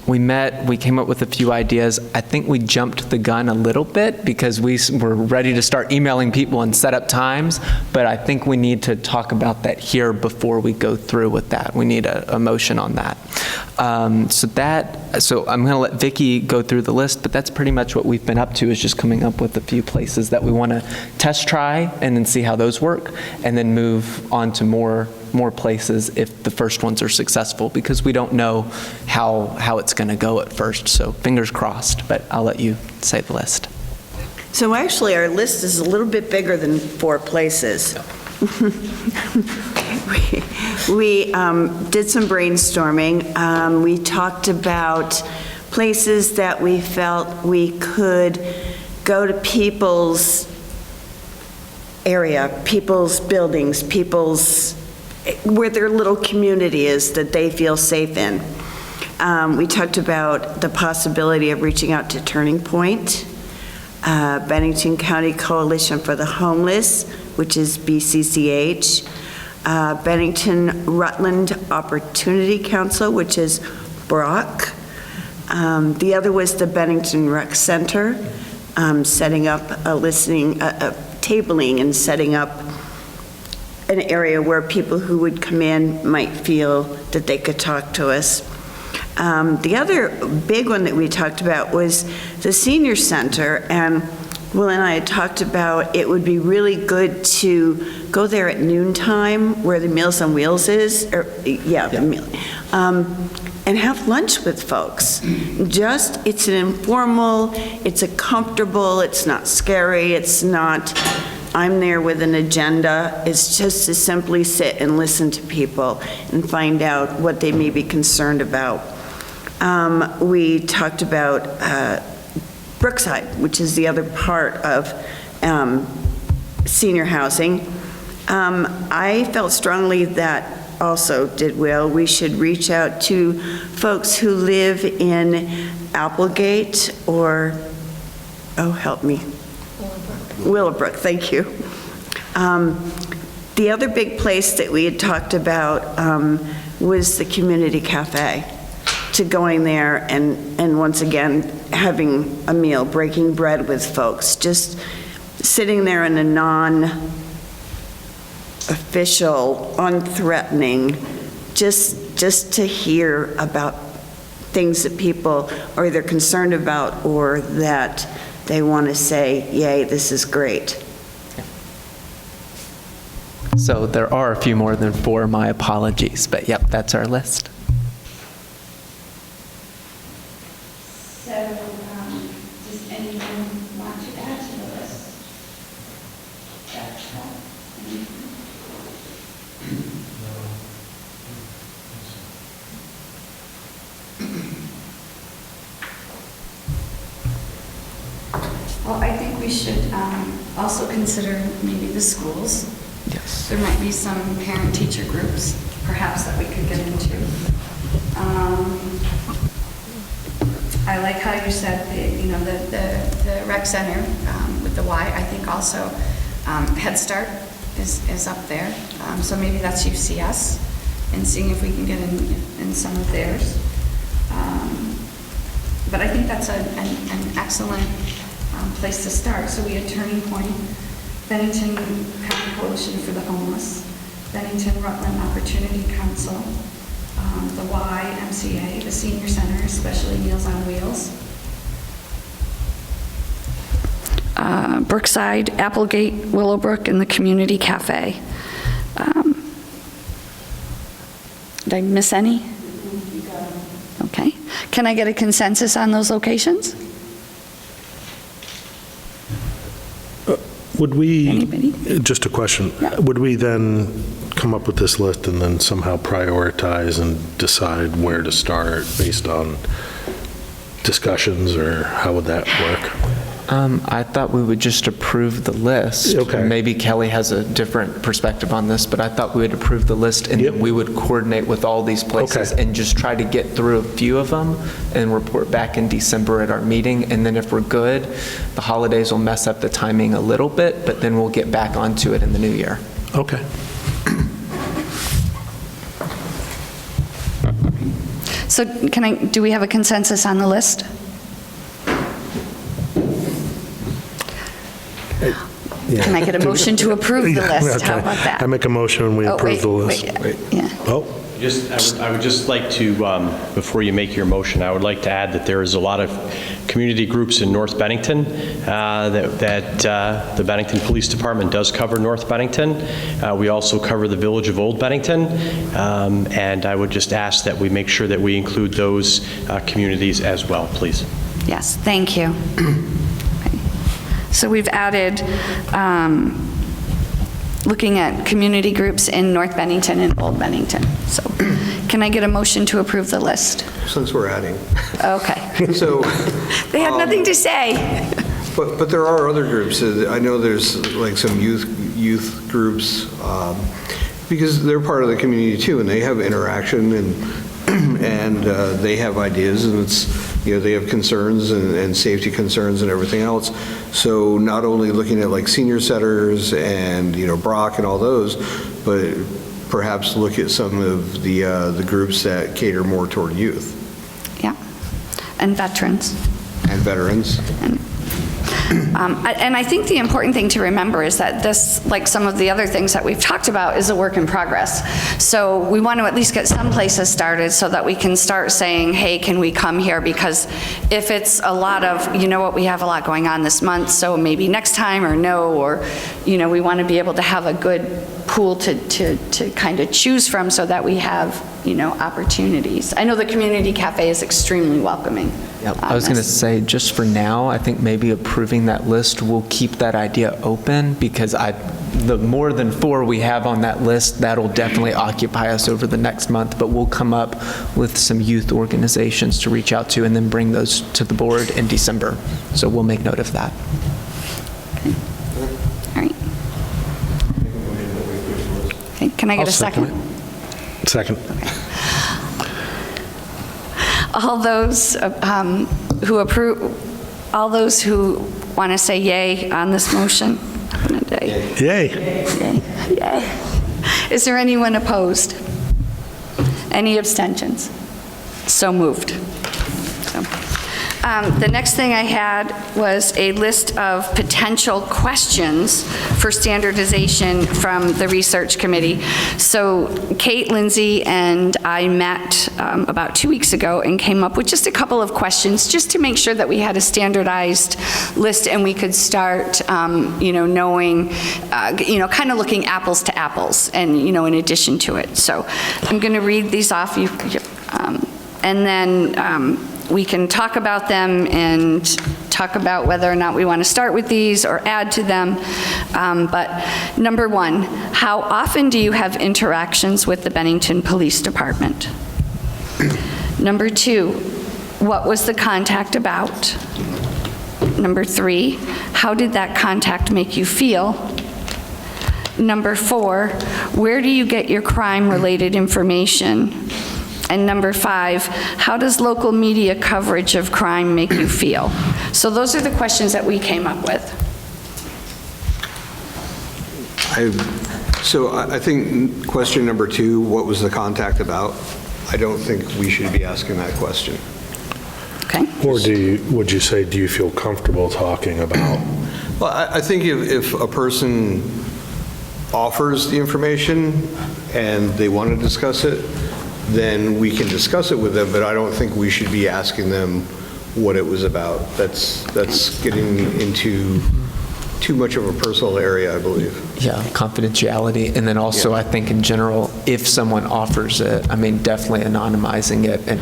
We came up with a few ideas. I think we jumped the gun a little bit because we were ready to start emailing people and set up times, but I think we need to talk about that here before we go through with that. We need a motion on that. So I'm going to let Vicki go through the list, but that's pretty much what we've been up to, is just coming up with a few places that we want to test try and then see how those work, and then move on to more places if the first ones are successful, because we don't know how it's going to go at first. So fingers crossed, but I'll let you say the list.
So actually, our list is a little bit bigger than 4 places. We did some brainstorming. We talked about places that we felt we could go to people's area, people's buildings, where their little community is that they feel safe in. We talked about the possibility of reaching out to Turning Point, Bennington County Coalition for the Homeless, which is BCCH, Bennington Rutland Opportunity Council, which is BROC. The other was the Bennington Rec Center, setting up tabling and setting up an area where people who would come in might feel that they could talk to us. The other big one that we talked about was the senior center, and Will and I had talked about it would be really good to go there at noontime where the Meals on Wheels is, and have lunch with folks. It's an informal, it's a comfortable, it's not scary, it's not, I'm there with an agenda. It's just to simply sit and listen to people and find out what they may be concerned about. We talked about Brookside, which is the other part of senior housing. I felt strongly that also, we should reach out to folks who live in Applegate or, help me. Willowbrook, thank you. The other big place that we had talked about was the community cafe, to going there and once again having a meal, breaking bread with folks, just sitting there in a non-official, unthreatening, just to hear about things that people are either concerned about or that they want to say, yay, this is great.
So there are a few more than 4, my apologies, but yep, that's our list.
So, does anyone want to add to the list? Well, I think we should also consider maybe the schools.
Yes.
There might be some parent-teacher groups, perhaps, that we could get into. I like how you said, the rec center with the Y. I think also Head Start is up there. So maybe that's UCS, and seeing if we can get in some of theirs. But I think that's an excellent place to start. So we had Turning Point, Bennington County Coalition for the Homeless, Bennington Rutland Opportunity Council, the YMCA, the Senior Center, especially Meals on Wheels, Brookside, Applegate, Willowbrook, and the Community Cafe. Did I miss any? Okay. Can I get a consensus on those locations?
Would we,
Anybody?
just a question,
Yeah.
would we then come up with this list and then somehow prioritize and decide where to start based on discussions, or how would that work?
I thought we would just approve the list.
Okay.
Maybe Kelly has a different perspective on this, but I thought we would approve the list and
Yep.
then we would coordinate with all these places
Okay.
and just try to get through a few of them and report back in December at our meeting. And then if we're good, the holidays will mess up the timing a little bit, but then we'll get back onto it in the new year.
Okay.
So do we have a consensus on the list? Can I get a motion to approve the list? How about that?
I make a motion, we
Oh,
approve the
wait,
list.
wait, yeah.
Oh,
I would just like to, before you make your motion, I would like to add that there is a lot of community groups in North Bennington, that the Bennington Police Department does cover North Bennington. We also cover the village of Old Bennington, and I would just ask that we make sure that we include those communities as well, please.
Yes, thank you. So we've added, looking at community groups in North Bennington and Old Bennington. So can I get a motion to approve the list?
Since we're adding.
Okay.
So,
They have nothing to say.
but there are other groups. I know there's like some youth groups, because they're part of the community too, and they have interaction and they have ideas, and it's, they have concerns and safety concerns and everything else. So not only looking at like senior centers and, Brock and all those, but perhaps look at some of the groups that cater more toward youth.
Yeah. And veterans.
And veterans.
And I think the important thing to remember is that this, like some of the other things that we've talked about, is a work in progress. So we want to at least get some places started so that we can start saying, hey, can we come here? Because if it's a lot of, we have a lot going on this month, so maybe next time, or no, or, we want to be able to have a good pool to kind of choose from so that we have, opportunities. I know the community cafe is extremely welcoming.
Yep. I was going to say, just for now, I think maybe approving that list will keep that idea open, because the more than 4 we have on that list, that'll definitely occupy us over the next month, but we'll come up with some youth organizations to reach out to and then bring those to the board in December. So we'll make note of that.
Okay. All right. Okay, can I get a second?
second.
All those who approve, all those who want to say yay on this motion?
Yay.
Yay. Yay. Is there anyone opposed? Any abstentions? So moved. So, the next thing I had was a list of potential questions for standardization from the research committee. So Kate, Lindsay, and I met about 2 weeks ago and came up with just a couple of questions just to make sure that we had a standardized list and we could start, knowing, kind of looking apples to apples and, in addition to it. So I'm going to read these off, and then we can talk about them and talk about whether or not we want to start with these or add to them. But number 1, how often do you have interactions with the Bennington Police Department? Number 2, what was the contact about? Number 3, how did that contact make you feel? Number 4, where do you get your crime-related information? And number 5, how does local media coverage of crime make you feel? So those are the questions that we came up with.
So I think question number 2, what was the contact about? I don't think we should be asking that question.
Okay.
Or would you say, do you feel comfortable talking about?
Well, I think if a person offers the information and they want to discuss it, then we can discuss it with them, but I don't think we should be asking them what it was about. That's getting into too much of a personal area, I believe.
Yeah, confidentiality. And then also, I think in general, if someone offers it, I mean, definitely anonymizing it and,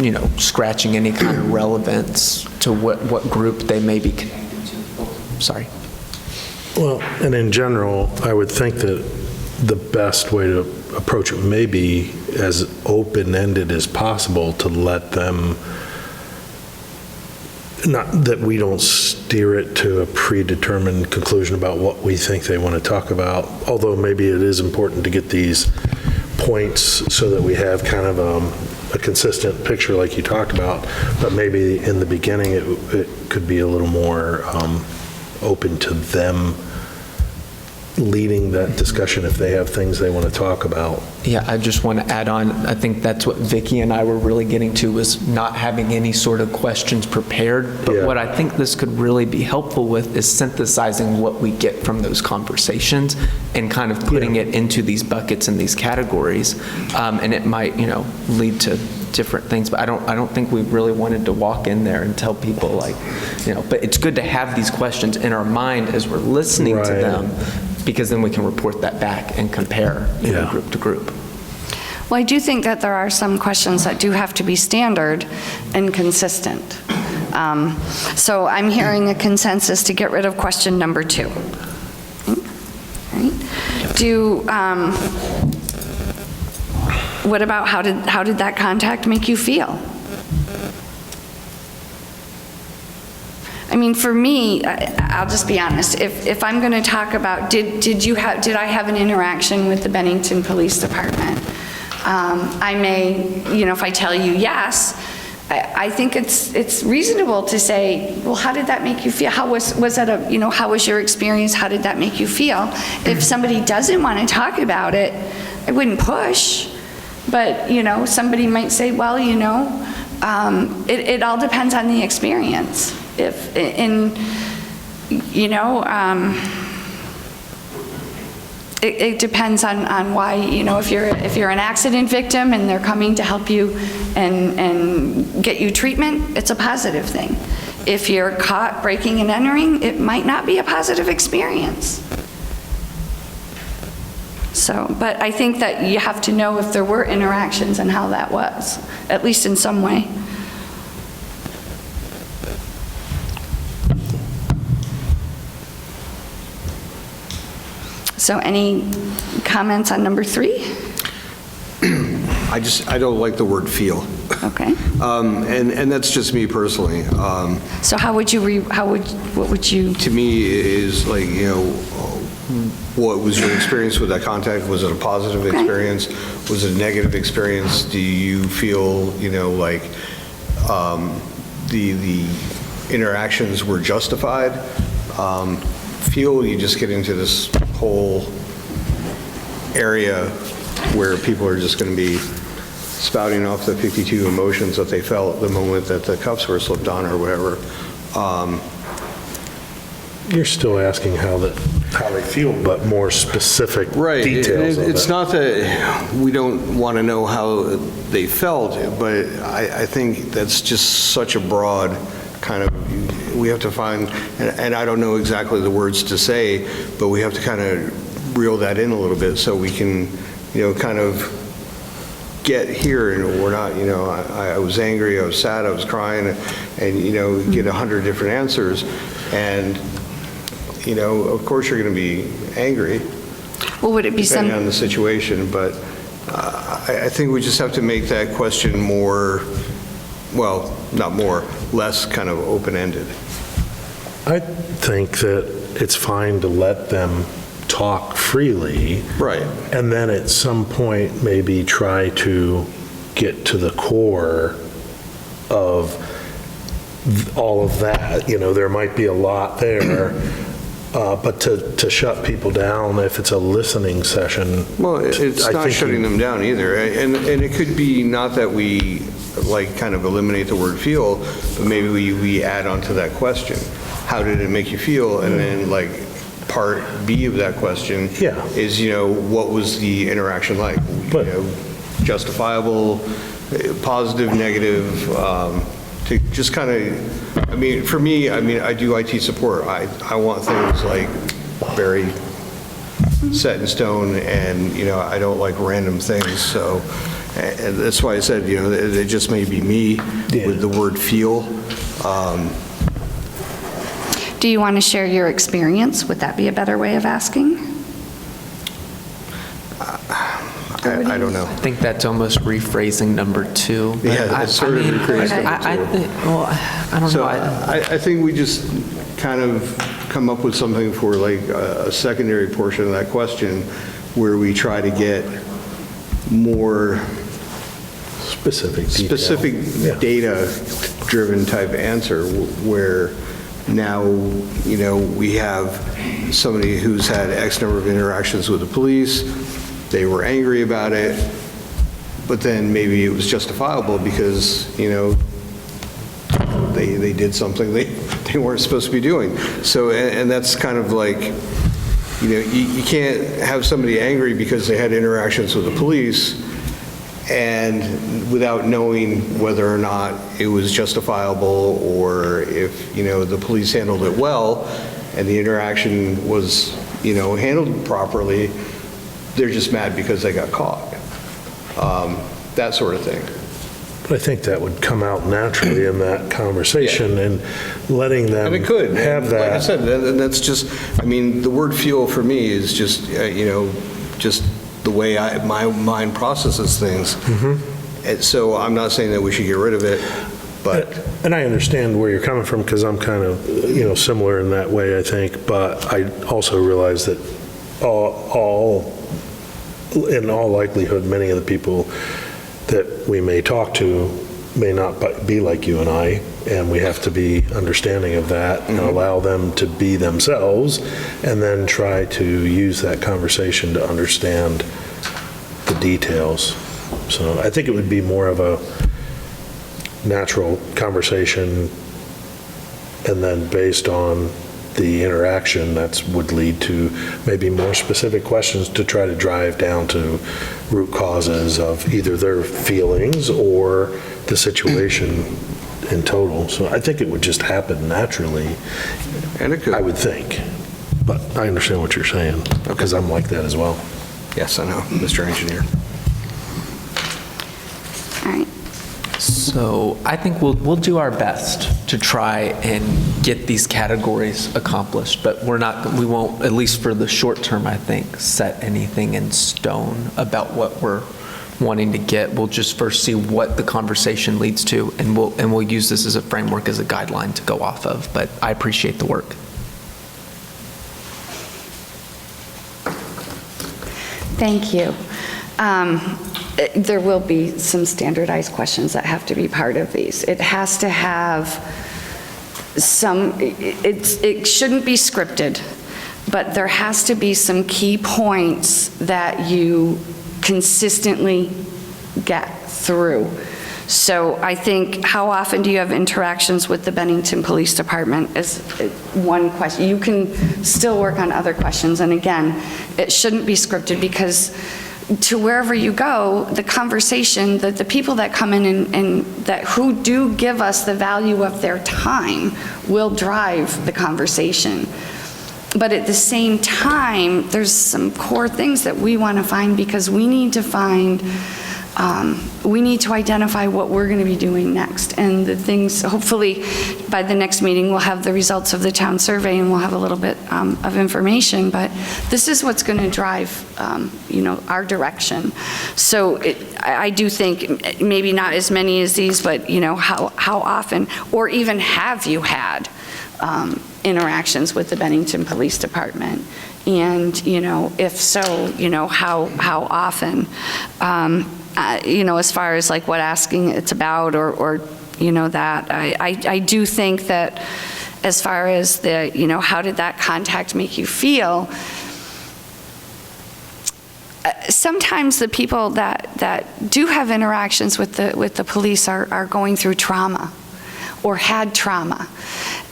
you know, scratching any kind of relevance to what group they may be connected to. Sorry.
Well, and in general, I would think that the best way to approach it may be as open-ended as possible to let them, not that we don't steer it to a predetermined conclusion about what we think they want to talk about, although maybe it is important to get these points so that we have kind of a consistent picture like you talked about, but maybe in the beginning it could be a little more open to them leading that discussion if they have things they want to talk about.
Yeah, I just want to add on, I think that's what Vicki and I were really getting to, was not having any sort of questions prepared. But what I think this could really be helpful with is synthesizing what we get from those conversations and kind of putting it into these buckets and these categories. And it might, you know, lead to different things, but I don't think we really wanted to walk in there and tell people, like, you know, but it's good to have these questions in our mind as we're listening to them, because then we can report that back and compare, you know, group to group.
Well, I do think that there are some questions that do have to be standard and consistent. So I'm hearing a consensus to get rid of question number 2. Right? What about how did that contact make you feel? I mean, for me, I'll just be honest. If I'm going to talk about did I have an interaction with the Bennington Police Department? I may, you know, if I tell you yes, I think it's reasonable to say, well, how did that make you feel? How was that you know, how was your experience? How did that make you feel? If somebody doesn't want to talk about it, I wouldn't push. But, you know, somebody might say, well, you know, it all depends on the experience. It depends on why, you know, if you're an accident victim and they're coming to help you and get you treatment, it's a positive thing. If you're caught breaking and entering, it might not be a positive experience. So, but I think that you have to know if there were interactions and how that was, at least in some way. So any comments on number 3?
I don't like the word feel.
Okay.
And that's just me personally.
So how would you, what would you?
To me is like, you know, what was your experience with that contact? Was it a positive experience? Was it a negative experience? Do you feel, you know, like the interactions were justified? Feel, you just get into this whole area where people are just going to be spouting off the 52 emotions that they felt the moment that the cuffs were slipped on or whatever.
You're still asking how they feel, but more specific details of it.
It's not that we don't want to know how they felt, but I think that's just such a broad kind of, we have to find, and I don't know exactly the words to say, but we have to kind of reel that in a little bit so we can, you know, kind of get here, and we're not, you know, I was angry, I was sad, I was crying, and, you know, get 100 different answers. And, you know, of course you're going to be angry.
Well, would it be
depending on the situation, but I think we just have to make that question more, well, not more, less kind of open-ended.
I think that it's fine to let them talk freely.
Right.
And then at some point, maybe try to get to the core of all of that. You know, there might be a lot there, but to shut people down if it's a listening session.
Well, it's
I
not
think
shutting them down either. And it could be not that we like kind of eliminate the word feel, but maybe we add on to that question. How did it make you feel? And then like part B of that question
Yeah.
is, you know, what was the interaction like?
But-
You know, justifiable, positive, negative, to just kind of, I mean, for me, I mean, I do IT support. I want things like very set in stone, and, you know, I don't like random things, so, and that's why I said, you know, it just may be me with the word feel.
Do you want to share your experience? Would that be a better way of asking?
I don't know.
I think that's almost rephrasing number 2. but
Yeah, that's sort of rephrasing number 2.
I think, well, I don't
So
know.
I think we just kind of come up with something for like a secondary portion of that question where we try to get more
Specific detail.
specific
Yeah.
data-driven type answer where now, you know, we have somebody who's had X number of interactions with the police, they were angry about it, but then maybe it was justifiable because, you know, they did something they weren't supposed to be doing. So, and that's kind of like, you know, you can't have somebody angry because they had interactions with the police and without knowing whether or not it was justifiable or if, you know, the police handled it well and the interaction was, you know, handled properly, they're just mad because they got caught. That sort of thing.
But I think that would come out naturally in that conversation and letting them
And it could.
have
And like I
that.
said, that's just, I mean, the word feel for me is just, you know, just the way my mind processes things. And so I'm not saying that we should get rid of it, but
And I understand where you're coming from because I'm kind of, you know, similar in that way, I think. But I also realize that in all likelihood, many of the people that we may talk to may not be like you and I, and we have to be understanding of that and allow them to be themselves, and then try to use that conversation to understand the details. So I think it would be more of a natural conversation, and then based on the interaction, that would lead to maybe more specific questions to try to drive down to root causes of either their feelings or the situation in total. So I think it would just happen naturally,
and it could.
I would think. But I understand what you're saying, because I'm like that as well.
Yes, I know, Mr. Engineer.
All right.
So I think we'll do our best to try and get these categories accomplished, but we won't, at least for the short term, I think, set anything in stone about what we're wanting to get. We'll just first see what the conversation leads to, and we'll use this as a framework, as a guideline to go off of, but I appreciate the work.
Thank you. There will be some standardized questions that have to be part of these. It has to have it shouldn't be scripted, but there has to be some key points that you consistently get through. So I think, how often do you have interactions with the Bennington Police Department is one question. You can still work on other questions, and again, it shouldn't be scripted, because to wherever you go, the conversation, the people that come in and that who do give us the value of their time will drive the conversation. But at the same time, there's some core things that we want to find, because we need to find, we need to identify what we're going to be doing next. And the things, hopefully, by the next meeting, we'll have the results of the town survey and we'll have a little bit of information. But this is what's going to drive, you know, our direction. So I do think maybe not as many as these, but, you know, how often, or even have you had interactions with the Bennington Police Department? And, if so, how often? As far as like what asking it's about or that, I do think that as far as the, how did that contact make you feel? Sometimes the people that do have interactions with the police are going through trauma or had trauma.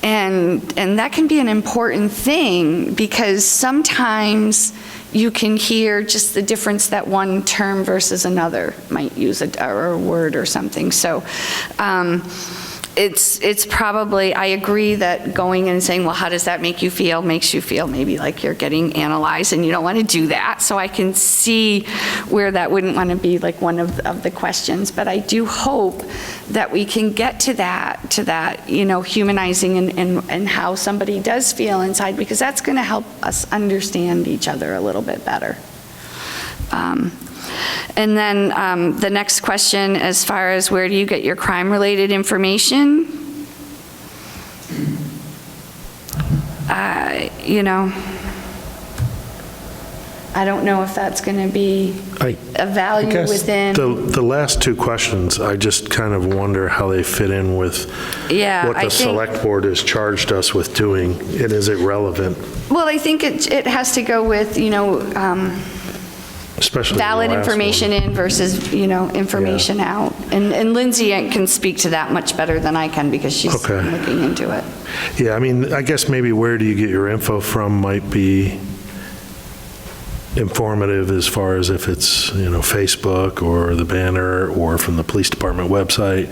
And that can be an important thing because sometimes you can hear just the difference that one term versus another might use or a word or something. So it's probably, I agree that going in and saying, well, how does that make you feel, makes you feel maybe like you're getting analyzed, and you don't want to do that. So I can see where that wouldn't want to be like one of the questions. But I do hope that we can get to that, humanizing and how somebody does feel inside, because that's going to help us understand each other a little bit better. And then the next question, as far as where do you get your crime-related information? I don't know if that's going to be a value within.
The last two questions, I just kind of wonder how they fit in with what the select board has charged us with doing, and is it relevant?
Well, I think it has to go with,
Especially
valid
the last
information
one.
in versus, information out. And Lindsay can speak to that much better than I can because she's looking into it.
Yeah, I mean, I guess maybe where do you get your info from might be informative as far as if it's, Facebook or the banner or from the police department website.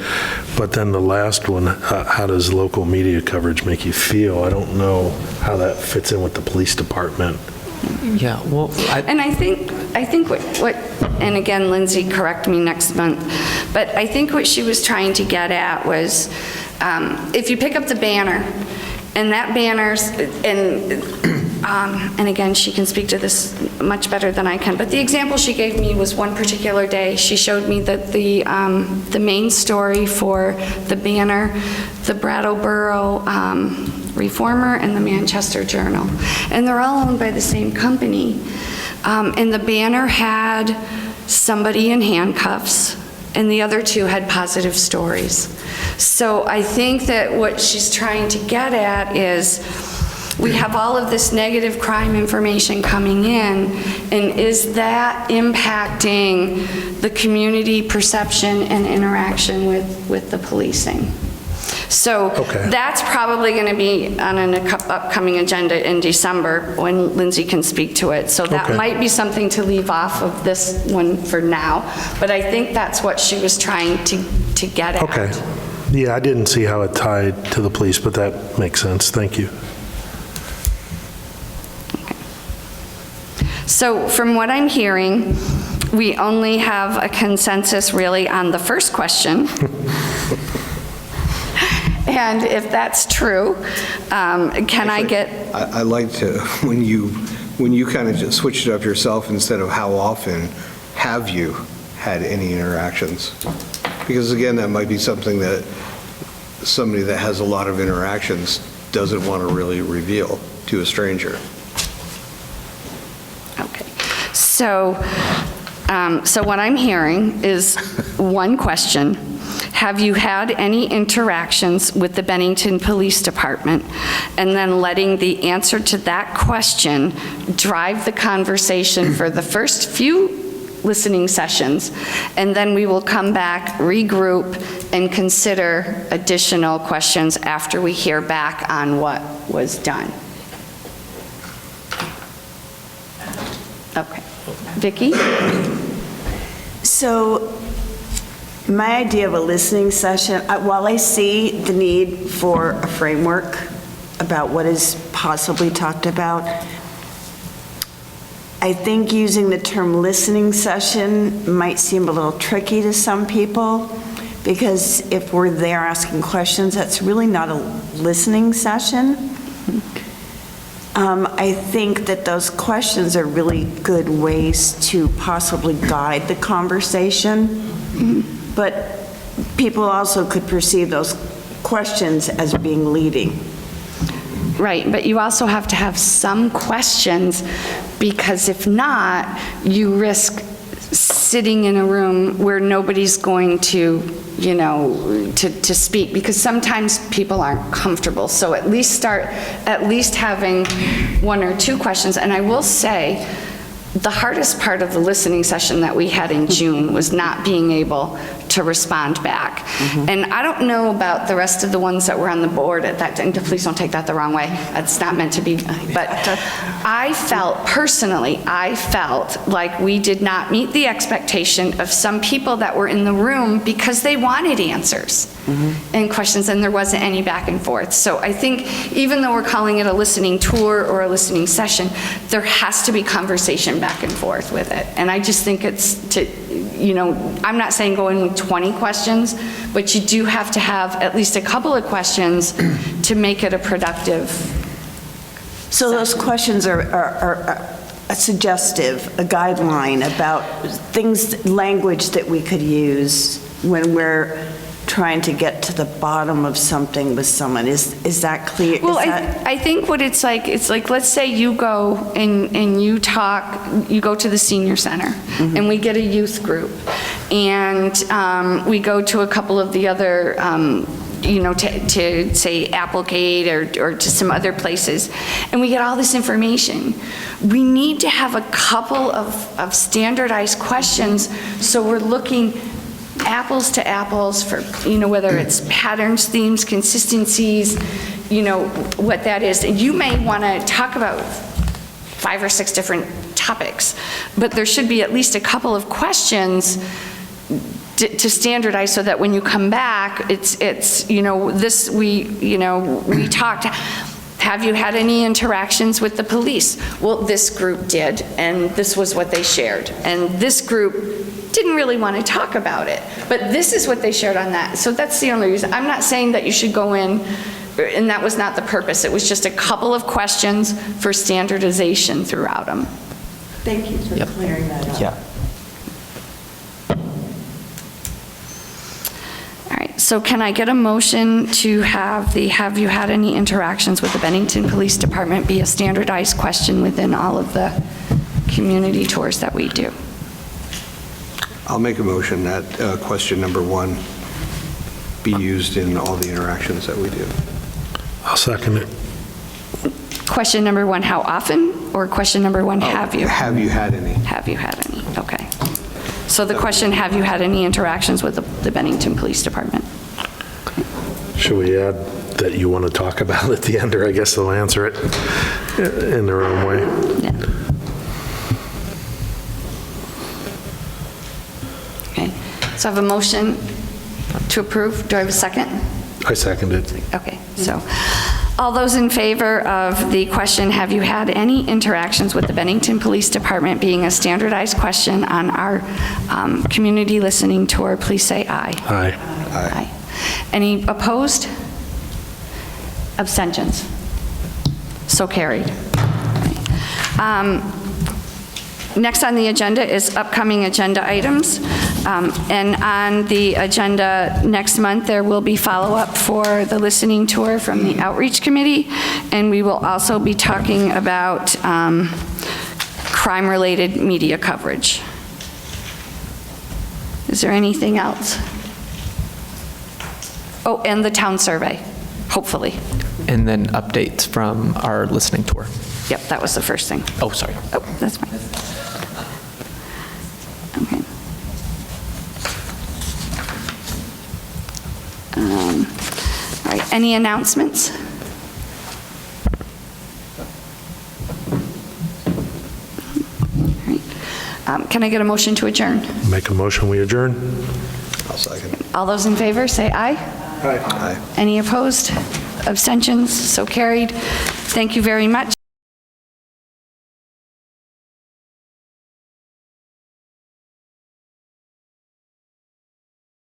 But then the last one, how does local media coverage make you feel? I don't know how that fits in with the police department.
Yeah, well,
And I think what, and again, Lindsay, correct me next month, but I think what she was trying to get at was, if you pick up the banner, and that banner's, and again, she can speak to this much better than I can, but the example she gave me was one particular day. She showed me that the main story for the banner, the Brattleboro Reformer and the Manchester Journal, and they're all owned by the same company. And the banner had somebody in handcuffs, and the other two had positive stories. So I think that what she's trying to get at is we have all of this negative crime information coming in, and is that impacting the community perception and interaction with the policing? So that's probably going to be on an upcoming agenda in December when Lindsay can speak to it. So that might be something to leave off of this one for now, but I think that's what she was trying to get at.
Okay. Yeah, I didn't see how it tied to the police, but that makes sense. Thank you.
So from what I'm hearing, we only have a consensus really on the first question. And if that's true, can I get...
I like to, when you kind of just switched it up yourself instead of how often have you had any interactions? Because again, that might be something that somebody that has a lot of interactions doesn't want to really reveal to a stranger.
Okay. So what I'm hearing is one question. Have you had any interactions with the Bennington Police Department? And then letting the answer to that question drive the conversation for the first few listening sessions, and then we will come back, regroup, and consider additional questions after we hear back on what was done. Okay. Vicki?
So my idea of a listening session, while I see the need for a framework about what is possibly talked about, I think using the term listening session might seem a little tricky to some people, because if we're there asking questions, that's really not a listening session. I think that those questions are really good ways to possibly guide the conversation, but people also could perceive those questions as being leading.
Right, but you also have to have some questions, because if not, you risk sitting in a room where nobody's going to, to speak, because sometimes people aren't comfortable. So at least having one or two questions. And I will say, the hardest part of the listening session that we had in June was not being able to respond back. And I don't know about the rest of the ones that were on the board at that time. Please don't take that the wrong way. It's not meant to be. But I felt like we did not meet the expectation of some people that were in the room, because they wanted answers and questions, and there wasn't any back and forth. So I think even though we're calling it a listening tour or a listening session, there has to be conversation back and forth with it. And I just think I'm not saying go in with 20 questions, but you do have to have at least a couple of questions to make it a productive.
So those questions are a suggestive, a guideline about language that we could use when we're trying to get to the bottom of something with someone. Is that clear?
Well, I think what it's like, let's say you go and you go to the senior center, and we get a youth group, and we go to a couple of the other, to say Applegate or to some other places, and we get all this information. We need to have a couple of standardized questions, so we're looking apples to apples for, whether it's patterns, themes, consistencies, what that is. And you may want to talk about 5 or 6 different topics, but there should be at least a couple of questions to standardize, so that when you come back, we talked. Have you had any interactions with the police? Well, this group did, and this was what they shared. And this group didn't really want to talk about it, but this is what they shared on that. So that's the only reason. I'm not saying that you should go in, and that was not the purpose. It was just a couple of questions for standardization throughout them.
Thank you for clearing that up.
Yeah.
All right, so can I get a motion to have you had any interactions with the Bennington Police Department be a standardized question within all of the community tours that we do?
I'll make a motion that question number 1 be used in all the interactions that we do.
I'll second it.
Question number 1, how often? Or question number 1, have you?
Have you had any?
Have you had any? Okay. So the question, have you had any interactions with the Bennington Police Department?
Should we add that you want to talk about it at the end, or I guess they'll answer it in their own way?
Yeah. Okay. So I have a motion to approve. Do I have a second?
I second it.
Okay. So all those in favor of the question, have you had any interactions with the Bennington Police Department, being a standardized question on our community listening tour, please say aye.
Aye.
Aye. Any opposed? Abstentions? So carried. Next on the agenda is upcoming agenda items. And on the agenda next month, there will be follow-up for the listening tour from the Outreach Committee. And we will also be talking about crime-related media coverage. Is there anything else? Oh, and the town survey, hopefully.
And then updates from our listening tour.
Yep, that was the first thing.
Oh, sorry.
Oh, that's fine. Okay. All right, any announcements? All right. Can I get a motion to adjourn?
Make a motion, we adjourn.
I'll second.
All those in favor, say aye.
Aye.
Any opposed? Abstentions? So carried. Thank you very much.